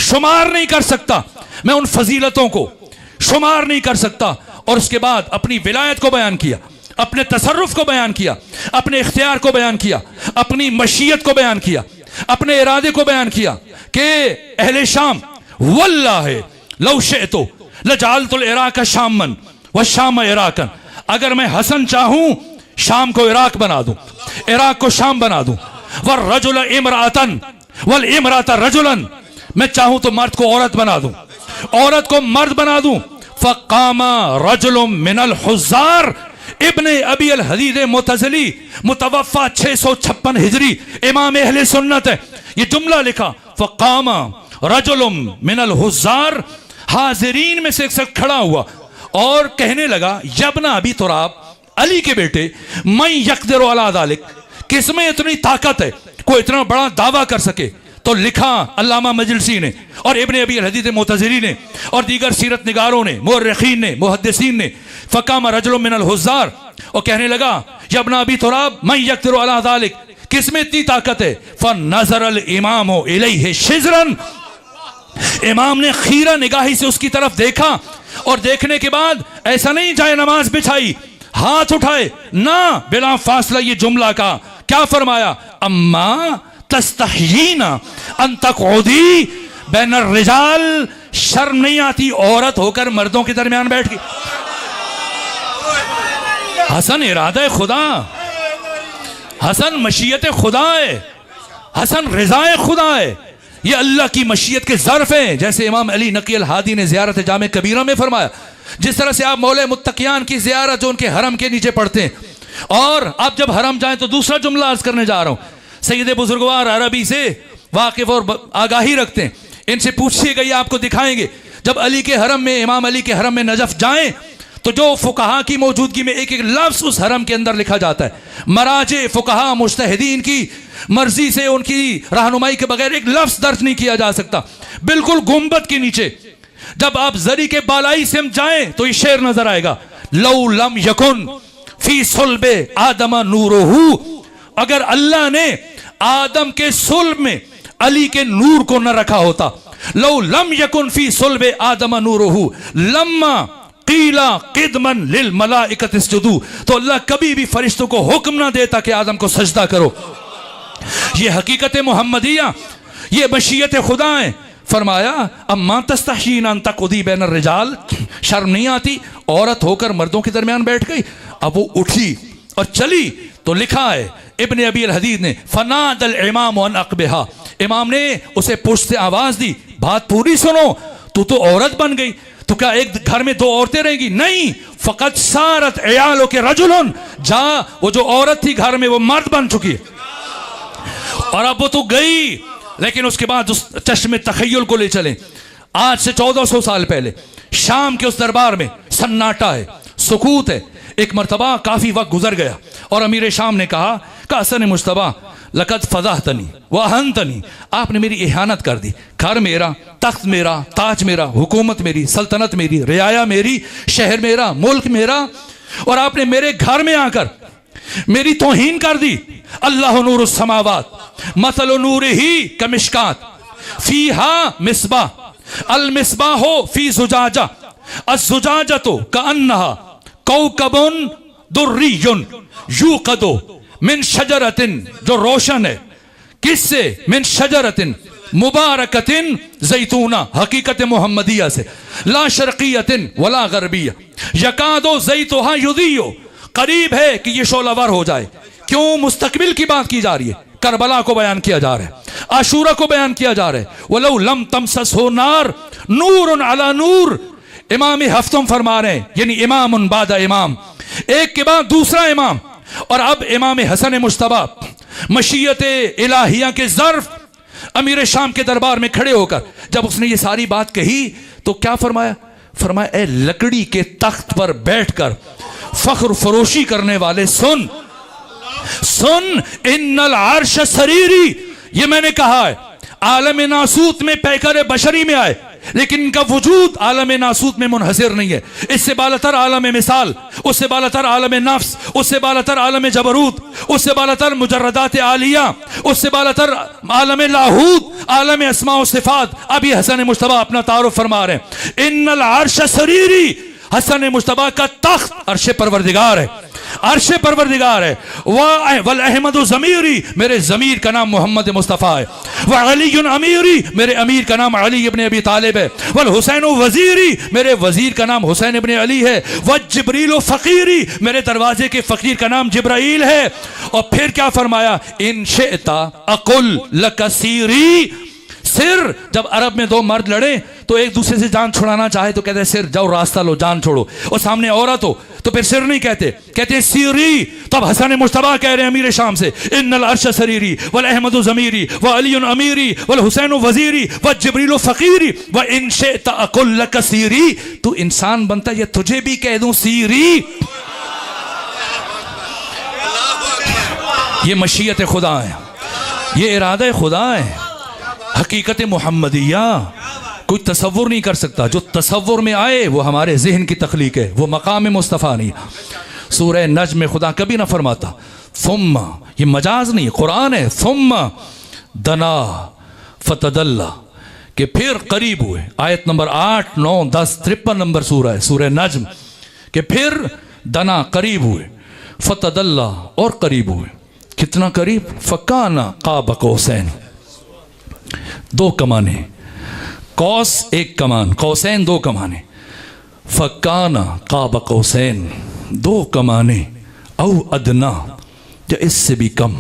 शुमार नहीं कर सकता, मैं उन फजीलतों को शुमार नहीं कर सकता। और उसके बाद अपनी विलायत को बयान किया, अपने तसर्रुफ को बयान किया, अपने इख्तियार को बयान किया, अपनी मशीयत को बयान किया, अपने इरादे को बयान किया कि अहले शाम वल्लाहि लौ शिअतु लजअलतुल इराक शामन व शाम इराकन, अगर मैं हसन चाहूं शाम को इराक बना दूं, इराक को शाम बना दूं, वर रजुल इमरातन वल इमरात रजुलन, मैं चाहूं तो मर्द को औरत बना दूं, औरत को मर्द बना दूं। फकामा रजुलुम मिनल हुज़ार इब्ने अबी अल हदीद मुतज़ली मुतवफ़ा 656 हिजरी, इमाम अहले सुन्नत है, ये जुमला लिखा, फकामा रजुलुम मिनल हुज़ार, हाजिरीन में से एक शख्स खड़ा हुआ और कहने लगा, यब्ना अबी तुराब, अली के बेटे, मैं यक़दिरु अला ज़ालिक, किसमें इतनी ताकत है कोई इतना बड़ा दावा कर सके। तो लिखा अल्लामा मजलिसी ने और इब्ने अबी अल हदीद मुतज़ली ने और दीगर सीरत निगारों ने, मुअर्रिखीन ने, मुहद्दिसीन ने, फ़कामा रजुलुम मिनल हुज़ार, और कहने लगा, यब्ना अबी तुराब मैं यक़दिरु अला ज़ालिक, किसमें इतनी ताकत है। फ़नज़रल इमामु इलैहि शिज़रन, इमाम ने खीरा निगाही से उसकी तरफ देखा और देखने के बाद ऐसा नहीं जाए नमाज बिछाई, हाथ उठाए ना, बिला फासला ये जुमला का क्या फरमाया, अम्मा तस्तहीना अन तक़उदी बैनर रिजाल, शर्म नहीं आती औरत होकर मर्दों के दरमियान बैठ गई। हसन इरादा खुदा, हसन मशीयत खुदा है, हसन रिज़ाए खुदा है, ये अल्लाह की मशीयत के ज़र्फ हैं। जैसे इमाम अली नकी अल हादी ने ज़ियारत जामे कबीरा में फरमाया, जिस तरह से आप मौले मुत्तकियान की ज़ियारत जो उनके हरम के नीचे पढ़ते हैं, और आप जब हरम जाएं तो दूसरा जुमला अर्ज करने जा रहा हूं, सैयद बुजुर्गवार अरबी से वाकिफ और आगाही रखते हैं, इनसे पूछिएगा, ये आपको दिखाएंगे। जब अली के हरम में, इमाम अली के हरम में नजफ जाएं तो जो फुकहा की मौजूदगी में एक एक लफ्ज उस हरम के अंदर लिखा जाता है, मराजे फुकहा मुज्तहिदीन की मर्जी से उनकी रहनुमाई के बगैर एक लफ्ज दर्ज नहीं किया जा सकता। बिल्कुल गुंबद के नीचे जब आप जरी के बालाई से हम जाएं तो ये शेर नजर आएगा, लौ लम यकुन फी सुल्बे आदम नूरुहु, अगर अल्लाह ने आदम के सुल्ब में अली के नूर को न रखा होता, लौ लम यकुन फी सुल्बे आदम नूरुहु लम्मा कीला किदमन लिल मलाइकत इसजुदू, तो अल्लाह कभी भी फरिश्तों को हुक्म ना देता कि आदम को सजदा करो। ये हकीकत मोहम्मदिया, ये मशीयत खुदा है। फरमाया, अम्मा तस्तहीना अन तक़उदी बैनर रिजाल, शर्म नहीं आती औरत होकर मर्दों के दरमियान बैठ गई। अब वो उठी और चली तो लिखा है इब्ने अबी अल हदीद ने, फनादल इमाम अन अक़बिहा, इमाम ने उसे पुष्ट से आवाज दी, बात पूरी सुनो, तू तो औरत बन गई, तो क्या एक घर में 2 औरतें रहेंगी? नहीं, फ़क़त सारत अयालों के रजुलन, जा वो जो औरत थी घर में वो मर्द बन चुकी है, और अब वो तो गई। लेकिन उसके बाद उस चश्मे तख़य्युल को ले चले, आज से 1400 साल पहले शाम के उस दरबार में सन्नाटा है, सुकूत है। एक मरतबा काफी वक्त गुजर गया और अमीर शाम ने कहा, हसन मुश्तबा लकद फज़हतनी व अहनतनी, आपने मेरी इहानत कर दी। घर मेरा, तख्त मेरा, ताज मेरा, हुकूमत मेरी, सल्तनत मेरी, रियाया मेरी, शहर मेरा, मुल्क मेरा, और आपने मेरे घर में आकर मेरी तौहीन कर दी। अल्लाह नूरुस समावात मसलु नूरिही कमिश्कात फीहा मिस्बाह अल मिस्बाहो फी जुजाजा अज़्जुजाजतु कअन्नहा कौकबुन दुर्रियुन यूक़दु मिन शजरतिन, जो रोशन है किससे? मिन शजरतिन मुबारकतिन जैतूना, हकीकत मोहम्मदिया से, ला शर्कियतिन वला गरबिया, यकादो जैतुहा युदियो, करीब है कि ये शोलावर हो जाए। क्यों? मुस्तकबिल की बात की जा रही है, करबला को बयान किया जा रहा है, आशूरा को बयान किया जा रहा है। वलौ लम तमससहु नार नूरुन अला नूर, इमाम हफ्तम फरमा रहे हैं, यानी इमामुन बादा इमाम, एक के बाद दूसरा इमाम। और अब इमाम हसन मुश्तबा मशीयत इलाहिया के ज़र्फ अमीर शाम के दरबार में खड़े होकर जब उसने ये सारी बात कही तो क्या फरमाया? फरमाया, ए लकड़ी के तख्त पर बैठकर फख्र फरोशी करने वाले, सुन सुन, इन्नल अर्श सरीरी, ये मैंने कहा है आलम नासूत में पैकर बशरी में आए, लेकिन इनका वजूद आलम नासूत में मुनहसिर नहीं है। इससे बालतर आलम मिसाल, उससे बालतर आलम नफ्स, उससे बालतर आलम जबरूत, उससे बालतर मुजर्रदात आलिया, उससे बालतर आलम लाहूत, आलम अस्मा व सिफात। अभी हसन मुश्तबा अपना तारुफ फरमा रहे हैं, इन्नल अर्श सरीरी, हसन मुश्तबा का तख्त अर्श परवरदिगार है, अर्श परवरदिगार है। वल अहमद ज़मीरी, मेरे ज़मीर का नाम मोहम्मद मुस्तफ़ा है। व अली अमीरी, मेरे अमीर का नाम अली इब्न अबी तालिब है। वल हुसैन वज़ीरी, मेरे वज़ीर का नाम हुसैन इब्न अली है। व जिब्रील फ़कीरी, मेरे दरवाजे के फ़कीर का नाम जिब्राइल है। और फिर क्या फरमाया? इन शिअता अकुल लकसीरी, सिर, जब अरब में दो मर्द लड़े तो एक दूसरे से जान छुड़ाना चाहे तो कहते हैं सिर, जाओ रास्ता लो, जान छोड़ो। और सामने औरत हो तो फिर सिर नहीं कहते, कहते हैं सीरी। तब हसन मुश्तबा कह रहे हैं अमीर शाम से, इन्नल अर्श सरीरी वल अहमद ज़मीरी व अली अमीरी वल हुसैन वज़ीरी व जिब्रील फ़कीरी व इन शिअता अकुल लक सीरी। तू इंसान बनता या तुझे भी कह दूं सीरी? ये मशीयत खुदा है, ये इरादा खुदा है, हकीकत मोहम्मदिया कोई तसव्वुर नहीं कर सकता। जो तसव्वुर में आए वो हमारे जहन की तख्लीक है, वो मकाम मुस्तफ़ा नहीं। सूरह नज्म में खुदा कभी ना फरमाता सुम्मा, ये मजाज नहीं, कुरान है, सुम्मा दना फतदल्ला, कि फिर करीब हुए। आयत नंबर 8, 9, 10, 53 नंबर सूरह है, सूरह नज्म, कि फिर दना करीब हुए, फतदल्ला और करीब हुए। कितना करीब? फकाना काब कौसैन, दो कमाने, कौस एक कमान, कौसैन दो कमाने, फकाना काब कौसैन, दो कमाने, औ अदना, या इससे भी कम।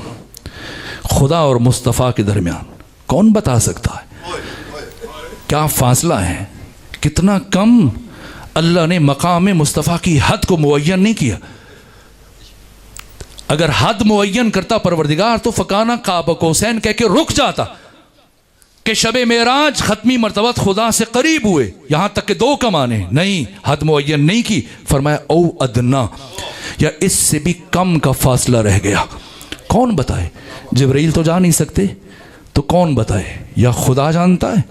खुदा और मुस्तफ़ा के दरमियान कौन बता सकता है क्या फासला है, कितना कम? अल्लाह ने मकाम मुस्तफ़ा की हद को मुअय्यन नहीं किया। अगर हद मुअय्यन करता परवरदिगार तो फकाना काब कौसैन कह के रुक जाता कि शबे मेराज खत्मी मर्तबत खुदा से करीब हुए, यहां तक कि दो कमाने। नहीं, हद मुअय्यन नहीं की, फरमाया औ अदना, या इससे भी कम का फासला रह गया। कौन बताए? जिब्रील तो जा नहीं सकते, तो कौन बताए? या खुदा जानता है,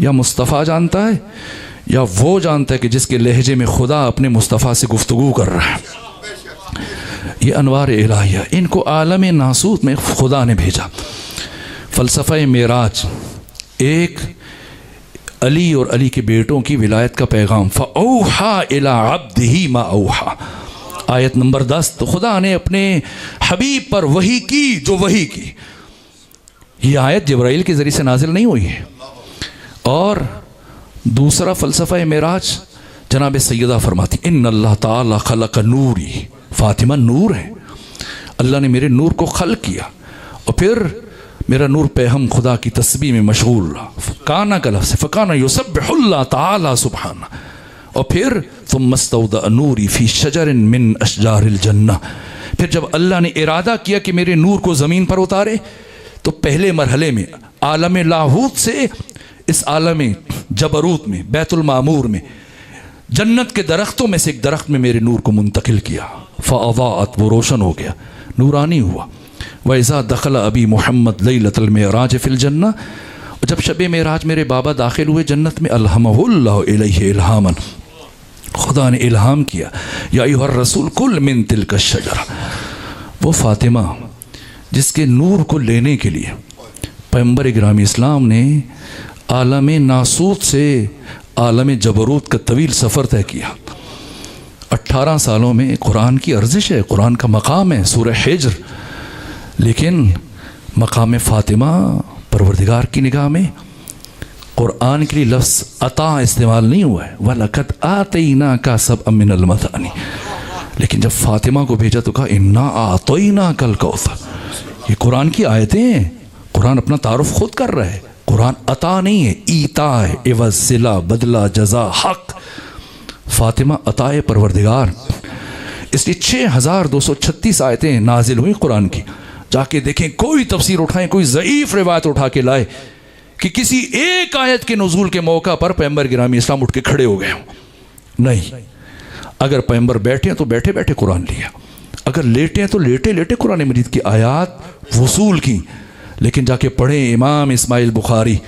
या मुस्तफ़ा जानता है, या वो जानता है कि जिसके लहजे में खुदा अपने मुस्तफ़ा से गुफ्तगू कर रहा है। ये अनवार इलाहिया, इनको आलम नासूत में खुदा ने भेजा। फ़लसफ़ा मेराज, एक अली और अली के बेटों की विलायत का पैगाम, फ़औहा इला अब्दिही मा औहा, आयत नंबर 10। तो खुदा ने अपने हबीब पर वही की जो वही की। ये आयत जिब्राइल के ज़रिए से नाजिल नहीं हुई है। और दूसरा फ़लसफ़ा मेराज, जनाब सैयदा फरमाती, इन्नल्लाह ताला खलक़ नूरी, फ़ातिमा नूर है, अल्लाह ने मेरे नूर को खल्क़ किया। और फिर मेरा नूर पे हम खुदा की तस्बीह में मशगूल रहा। काना का लफ्ज़ फ़काना युसब्बिहुल्लाह ताला सुब्हाना। और फिर तुम मस्तौदा नूरी फ़ी शजरिन मिन अशजारिल जन्नह, फिर जब अल्लाह ने इरादा किया कि मेरे नूर को ज़मीन पर उतारे तो पहले मरहले में आलम लाहूत से इस आलम जबरूत में, बैतुल मामूर में, जन्नत के दरख्तों में से एक दरख्त में मेरे नूर को मुंतकिल किया। फ़अज़ाअत, वो रोशन हो गया, नूरानी हुआ। वैज़ा दखला अबी मोहम्मद लैलतल मेराज फिल जन्ना, जब शब मेराज मेरे बाबा दाखिल हुए जन्नत में, अल्हमहुल्लाहु इलैहि इल्हामन, खुदा ने इल्हाम किया, या अय्युहर रसूल कुल मिन तिल्का शजरा। वो फातिमा जिसके नूर को लेने के लिए पैगंबर गिरामी इस्लाम ने आलम नासूत से आलम जबरूत का तवील सफ़र तय किया। 18 सालों में कुरान की अर्जिश है, कुरान का मकाम है, सूरह हिज्र, लेकिन मकाम फ़ातिमा परवरदिगार की निगाह में कुरान के लिए लफ्ज़ अता इस्तेमाल नहीं हुआ है, वलक़द आतैना का सब मिनल मतानी, लेकिन जब फ़ातिमा को भेजा तो कहा इन्ना आतैना कल कौसर। ये कुरान की आयतें हैं, कुरान अपना तारुफ खुद कर रहा है, कुरान अता नहीं है, ईता है, एवज़ सिला बदला जज़ा हक। फ़ातिमा अताए परवरदिगार, इसलिए 6236 आयतें नाजिल हुई कुरान की। जाके देखें, कोई तफसीर उठाएं, कोई ज़ईफ़ रिवायत उठा के लाए कि किसी एक आयत के नुज़ूल के मौका पर पैगंबर गिरामी इस्लाम उठ के खड़े हो गए हों। नहीं, अगर पैगंबर बैठे हैं तो बैठे बैठे कुरान लिया, अगर लेटे हैं तो लेटे लेटे कुरान मजीद की आयात वसूल की। लेकिन जाके पढ़ें इमाम इस्माइल बुखारी,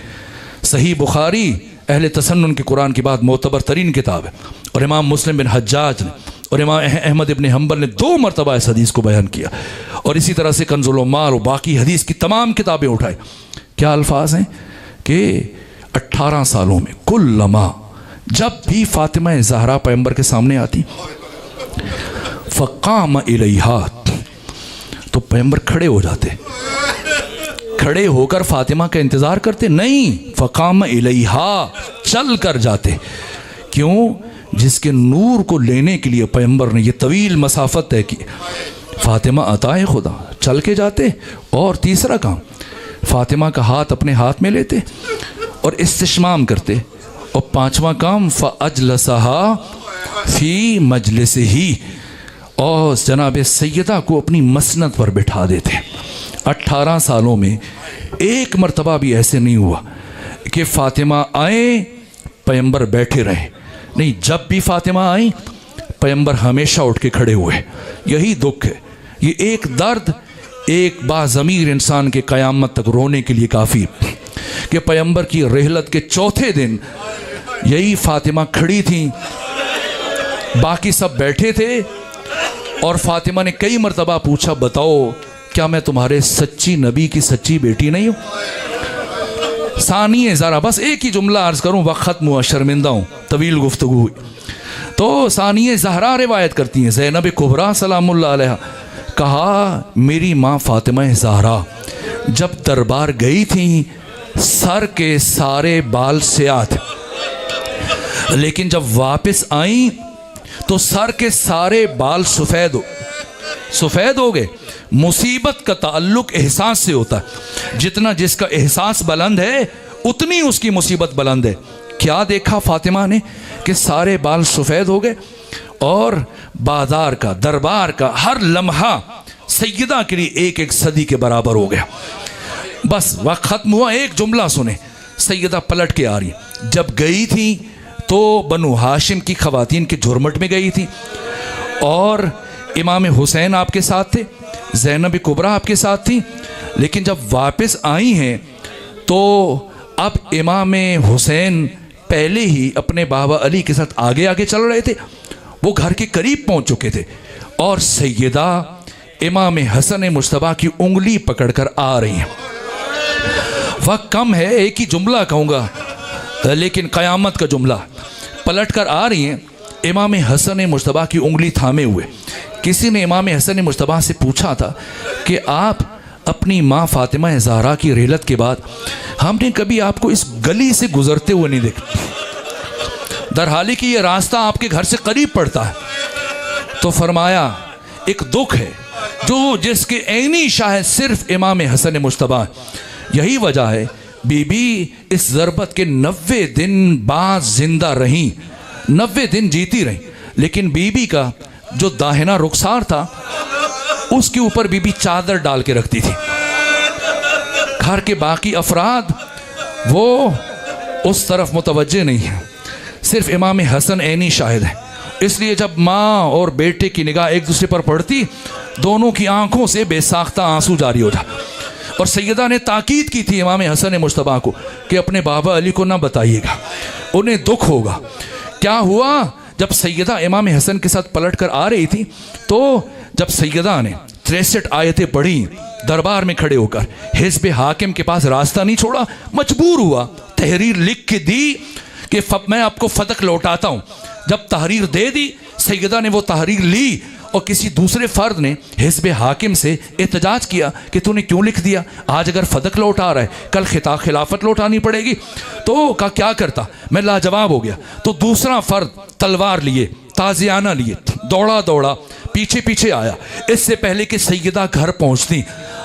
सही बुखारी अहले तसन्नुन के कुरान की बात मोतबर तरीन किताब है, और इमाम मुस्लिम बिन हज्जाज ने और इमाम अहमद इब्न हम्बल ने 2 मरतबा इस हदीस को बयान किया, और इसी तरह से कंजुल उम्माल और बाकी हदीस की तमाम किताबें उठाई। क्या अल्फाज हैं कि 18 सालों में कुल्लमा, जब भी फ़ातिमा ज़हरा पैगंबर के सामने आती, फ़क़ाम इलैहा, तो पैगंबर खड़े हो जाते, खड़े होकर फ़ातिमा का इंतज़ार करते नहीं, फ़क़ाम इलैहा, चल कर जाते। क्यों? जिसके नूर को लेने के लिए पैगंबर ने ये तवील मसाफत तय की। फ़ातिमा अताए खुदा, चल के जाते। और तीसरा काम, फ़ातिमा का हाथ अपने हाथ में लेते और इस्तिश्माम करते। और 5वां काम, फ़अजलसहा फ़ी मजलिसिही, और जनाब सैयदा को अपनी मसनद पर बिठा देते। 18 सालों में एक मरतबा भी ऐसे नहीं हुआ कि फ़ातिमा आए पैगंबर बैठे रहे, नहीं, जब भी फ़ातिमा आई पैगंबर हमेशा उठ के खड़े हुए। यही दुख है, ये एक दर्द एक बाज़मीर इंसान के क़यामत तक रोने के लिए काफ़ी कि पैगंबर की रहलत के 4थे दिन यही फ़ातिमा खड़ी थी, बाकी सब बैठे थे, और फ़ातिमा ने कई मरतबा पूछा, बताओ क्या मैं तुम्हारे सच्ची नबी की सच्ची बेटी नहीं हूँ? सानिए ज़रा, बस एक ही जुमला अर्ज़ करूँ, वक्त ख़त्म हुआ, शर्मिंदा हूँ, तवील गुफ्तगू हुई। तो सानिए ज़हरा रिवायत करती हैं, ज़ैनब कुबरा सलामुल्लाह अलैहा, कहा मेरी माँ फ़ातिमा ज़हरा जब दरबार गई थी, सर के सारे बाल स्याह थे, लेकिन जब वापस आई तो सर के सारे बाल सफ़ेद हो गए। मुसीबत का ताल्लुक एहसास से होता है, जितना जिसका एहसास बुलंद है उतनी उसकी मुसीबत बुलंद है। क्या देखा फ़ातिमा ने कि सारे बाल सफ़ेद हो गए, और बाजार का, दरबार का हर लम्हा सैयदा के लिए एक एक सदी के बराबर हो गया। बस वक्त ख़त्म हुआ, एक जुमला सुने, सैयदा पलट के आ रही, जब गई थी तो बनु हाशिम की ख़वातीन के झुरमट में गई थी, और इमाम हुसैन आपके साथ थे, ज़ैनब कुबरा आपके साथ थी, लेकिन जब वापस आई हैं तो अब इमाम हुसैन पहले ही अपने बाबा अली के साथ आगे आगे चल रहे थे, वो घर के करीब पहुंच चुके थे, और सैयदा इमाम हसन मुश्तबा की उंगली पकड़कर आ रही हैं। वक्त कम है, एक ही जुमला कहूँगा, लेकिन क़यामत का जुमला। पलट कर आ रही हैं, इमाम हसन मुश्तबा की उंगली थामे हुए। किसी ने इमाम हसन मुश्तबा से पूछा था कि आप अपनी माँ फ़ातिमा ज़हरा की रहलत के बाद हमने कभी आपको इस गली से गुज़रते हुए नहीं देखा, दरहाली कि ये रास्ता आपके घर से करीब पड़ता है। तो फरमाया, एक दुख है जो जिसके ऐनी शायद सिर्फ इमाम हसन मुश्तबा, यही वजह है बीबी इस ज़रबत के 90 दिन बाद जिंदा रहीं, 90 दिन जीती रहीं, लेकिन बीबी का जो दाहिना रुखसार था उसके ऊपर बीबी चादर डाल के रखती थी। घर के बाकी अफराद वो उस तरफ मुतवज्जे नहीं है, सिर्फ इमाम हसन ऐनी शाहिद है। इसलिए जब माँ और बेटे की निगाह एक दूसरे पर पड़ती दोनों की आंखों से बेसाख्ता आंसू जारी हो जाए। और सैयदा ने ताकीद की थी इमाम हसन मुश्तबा को कि अपने बाबा अली को ना बताइएगा, उन्हें दुख होगा। क्या हुआ, जब सैयदा इमाम हसन के साथ पलट कर आ रही थी तो जब सैयदा ने 63 आयतें पढ़ी दरबार में खड़े होकर, हिज़्ब हाकिम के पास रास्ता नहीं छोड़ा, मजबूर हुआ, तहरीर लिख के दी कि मैं आपको फतक लौटाता हूँ। जब तहरीर दे दी, सैयदा ने वो तहरीर ली और किसी दूसरे फर्द ने हिज़्ब हाकिम से एहतजाज किया कि तूने क्यों लिख दिया, आज अगर फतक लौटा रहा है कल खिलाफत लौटानी पड़ेगी। तो का क्या करता, मैं लाजवाब हो गया। तो दूसरा फर्द तलवार लिए, ताजियाना लिए, दौड़ा दौड़ा पीछे पीछे आया। इससे पहले कि सैयदा घर पहुंचती,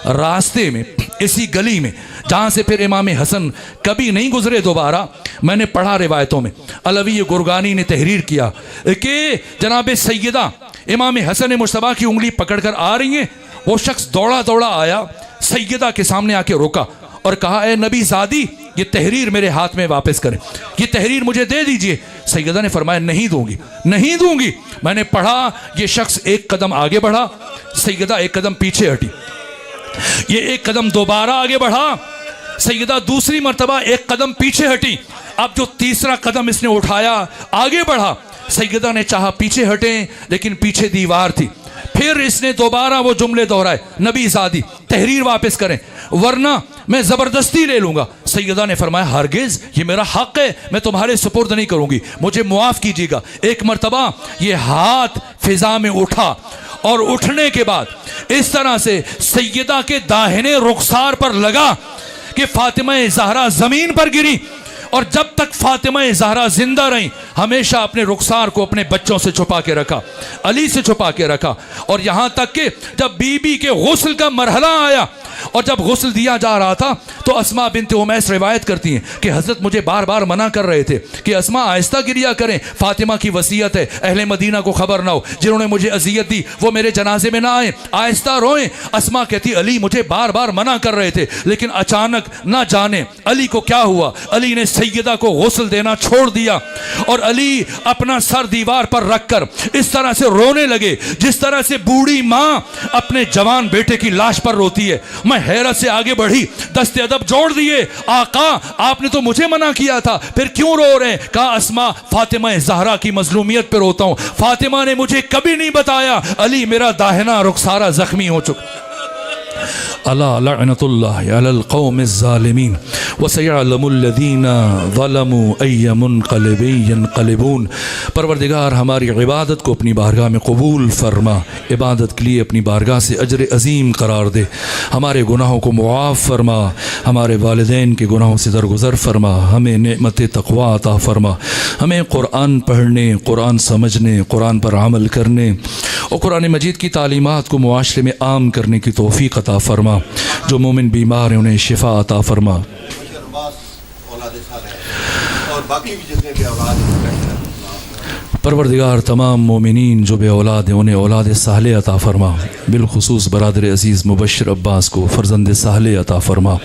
रास्ते में इसी गली में जहाँ से फिर इमाम हसन कभी नहीं गुजरे दोबारा, मैंने पढ़ा रिवायतों में, अलवी गुरगानी ने तहरीर किया कि जनाब सैयदा इमाम हसन मुश्तबा की उंगली पकड़कर आ रही हैं। वो शख्स दौड़ा दौड़ा आया, सैयदा के सामने आके रोका और कहा, ए नबी ज़ादी, ये तहरीर मेरे हाथ में वापस करें, ये तहरीर मुझे दे दीजिए। सैयदा ने फरमाया, नहीं दूंगी, नहीं दूंगी। मैंने पढ़ा, ये शख्स एक कदम आगे बढ़ा, सैयदा एक कदम पीछे हटी, ये एक कदम दोबारा आगे बढ़ा, सैयदा दूसरी मर्तबा एक कदम पीछे हटी। अब जो तीसरा कदम इसने उठाया, आगे बढ़ा, सैयदा ने चाहा पीछे हटे, लेकिन पीछे दीवार थी। फिर इसने दोबारा वो जुमले दोहराए, नबी ज़ादी तहरीर वापस करें वरना मैं ज़बरदस्ती ले लूँगा। सैयदा ने फरमाया, हरगिज़, ये मेरा हक़ है, मैं तुम्हारे सुपुर्द नहीं करूँगी, मुझे मुआफ़ कीजिएगा। एक मर्तबा ये हाथ फिज़ा में उठा और उठने के बाद इस तरह से सैयदा के दाहिने रुखसार पर लगा कि फातिमा ज़हरा ज़मीन पर गिरी। और जब तक फातिमा ज़हरा जिंदा रही, हमेशा अपने रुखसार को अपने बच्चों से छुपा के रखा, अली से छुपा के रखा। और यहाँ तक कि जब बीबी के गुस्ल का मरहला आया और जब गुस्ल दिया जा रहा था तो अस्मा बिन्त उमैस रिवायत करती हैं कि हज़रत मुझे बार बार मना कर रहे थे कि अस्मा आहिस्ता गिरिया करें, फातिमा की वसीयत है, अहले मदीना को खबर ना हो, जिन्होंने मुझे अजियत दी वो मेरे जनाजे में ना आए, आहिस्ता रोएं। अस्मा कहती, अली मुझे बार बार मना कर रहे थे, लेकिन अचानक ना जाने अली को क्या हुआ, अली ने सैयदा को गुस्ल देना छोड़ दिया और अली अपना सर दीवार पर रखकर इस तरह से रोने लगे जिस तरह से बूढ़ी माँ अपने जवान बेटे की लाश पर रोती है। मैं हैरत से आगे बढ़ी, दस्ते अदब जोड़ दिए, आका आपने तो मुझे मना किया था, फिर क्यों रो रहे हैं? कहा, अस्मा, फातिमा ज़हरा की मजलूमियत पर रोता हूं, फातिमा ने मुझे कभी नहीं बताया अली मेरा दाहिना रुखसारा जख्मी हो चुका। अला लअनतुल्लाहि अलल कौमिज़ ज़ालिमीन व सयअलमुल लज़ीना ज़लमू अय्य मुनक़लिबिन यनक़लिबून। परवरदिगार, हमारी इबादत को अपनी बारगाह में कबूल फरमा, इबादत के लिए अपनी बारगाह से अजर अज़ीम करार दे, हमारे गुनाहों को मुआफ़ फरमा, हमारे वालिदैन के गुनाहों से दरगुज़र फरमा, हमें नेमत तक़वा अता फरमा, हमें क़ुरान पढ़ने, क़ुरान समझने, क़ुरान पर अमल करने और क़ुरान मजीद की तालीमात को मुआशरे में आम करने की तौफ़ीक़ अता फरमा। जो मोमिन बीमार हैं उन्हें शिफा अता फरमा। और बाकी भी जितने भी औलाद परवरदिगार, तमाम मोमिनीन जो बे औलाद हैं उन्हें औलाद साले अता फरमा, बिलखुसूस बरादर अज़ीज़ मुबश्शिर अब्बास को फ़र्जंद साले अता फरमा।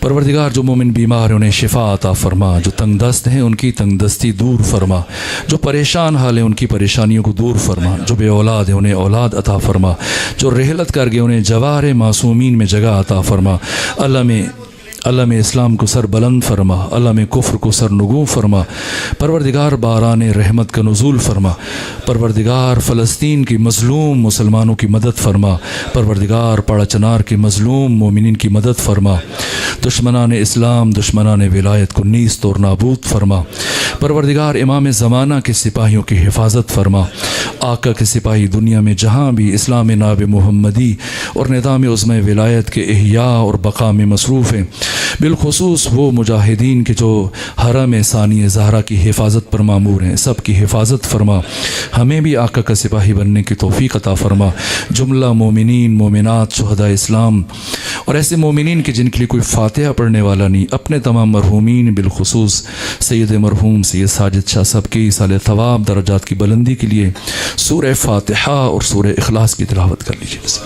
परवरदिगार, जो मोमिन बीमार हैं उन्हें शिफा अता फरमा, जो तंग दस्त हैं उनकी तंग दस्ती दूर फरमा, जो परेशान हाल हैं उनकी परेशानियों को दूर फरमा, जो बे औलाद हैं उन्हें औलाद अता फरमा, जो रहलत कर गए उन्हें जवार मासूमीन में जगह अता फरमा। अल्लाह में इस्लाम को सर बुलंद फरमा, अल्लाह में कुफ्र को सर नगू फरमा। परवरदिगार, बारान रहमत का नुज़ूल फरमा। परवरदिगार, फ़लस्तीन की मज़लूम मुसलमानों की मदद फरमा। परवरदिगार, पाड़ा चनार के मज़लूम मोमिनीन की मदद फरमा। दुश्मनान इस्लाम, दुश्मनान विलायत को नीस्त और नाबूद फरमा। परवरदिगार, इमाम ज़माना के सिपाहियों की हिफाजत फरमा। आका के सिपाही दुनिया में जहाँ भी इस्लाम नाब मुहम्मदी और निज़ाम उज़्मा विलायत के इहया और बका में मसरूफ़ हैं, बिलखुसूस वो मुजाहिदीन के जो हरम सानी ज़हरा की हिफाजत पर मामूर हैं, सब की हिफाजत फरमा। हमें भी आका का सिपाही बनने की तौफ़ीक़ अता फरमा। जुमला मोमिनीन, मोमिनात, शुहदा इस्लाम और ऐसे मोमिनीन के जिनके लिए कोई फ़ातिहा पढ़ने वाला नहीं, अपने तमाम मरहूमीन बिलखुसूस सैयद मरहूम सैयद साजिद शाह सब की साले थवाब दर्जात की बुलंदी के लिए सूरह फ़ातिहा और सूरह इखलास की तिलावत कर लीजिए।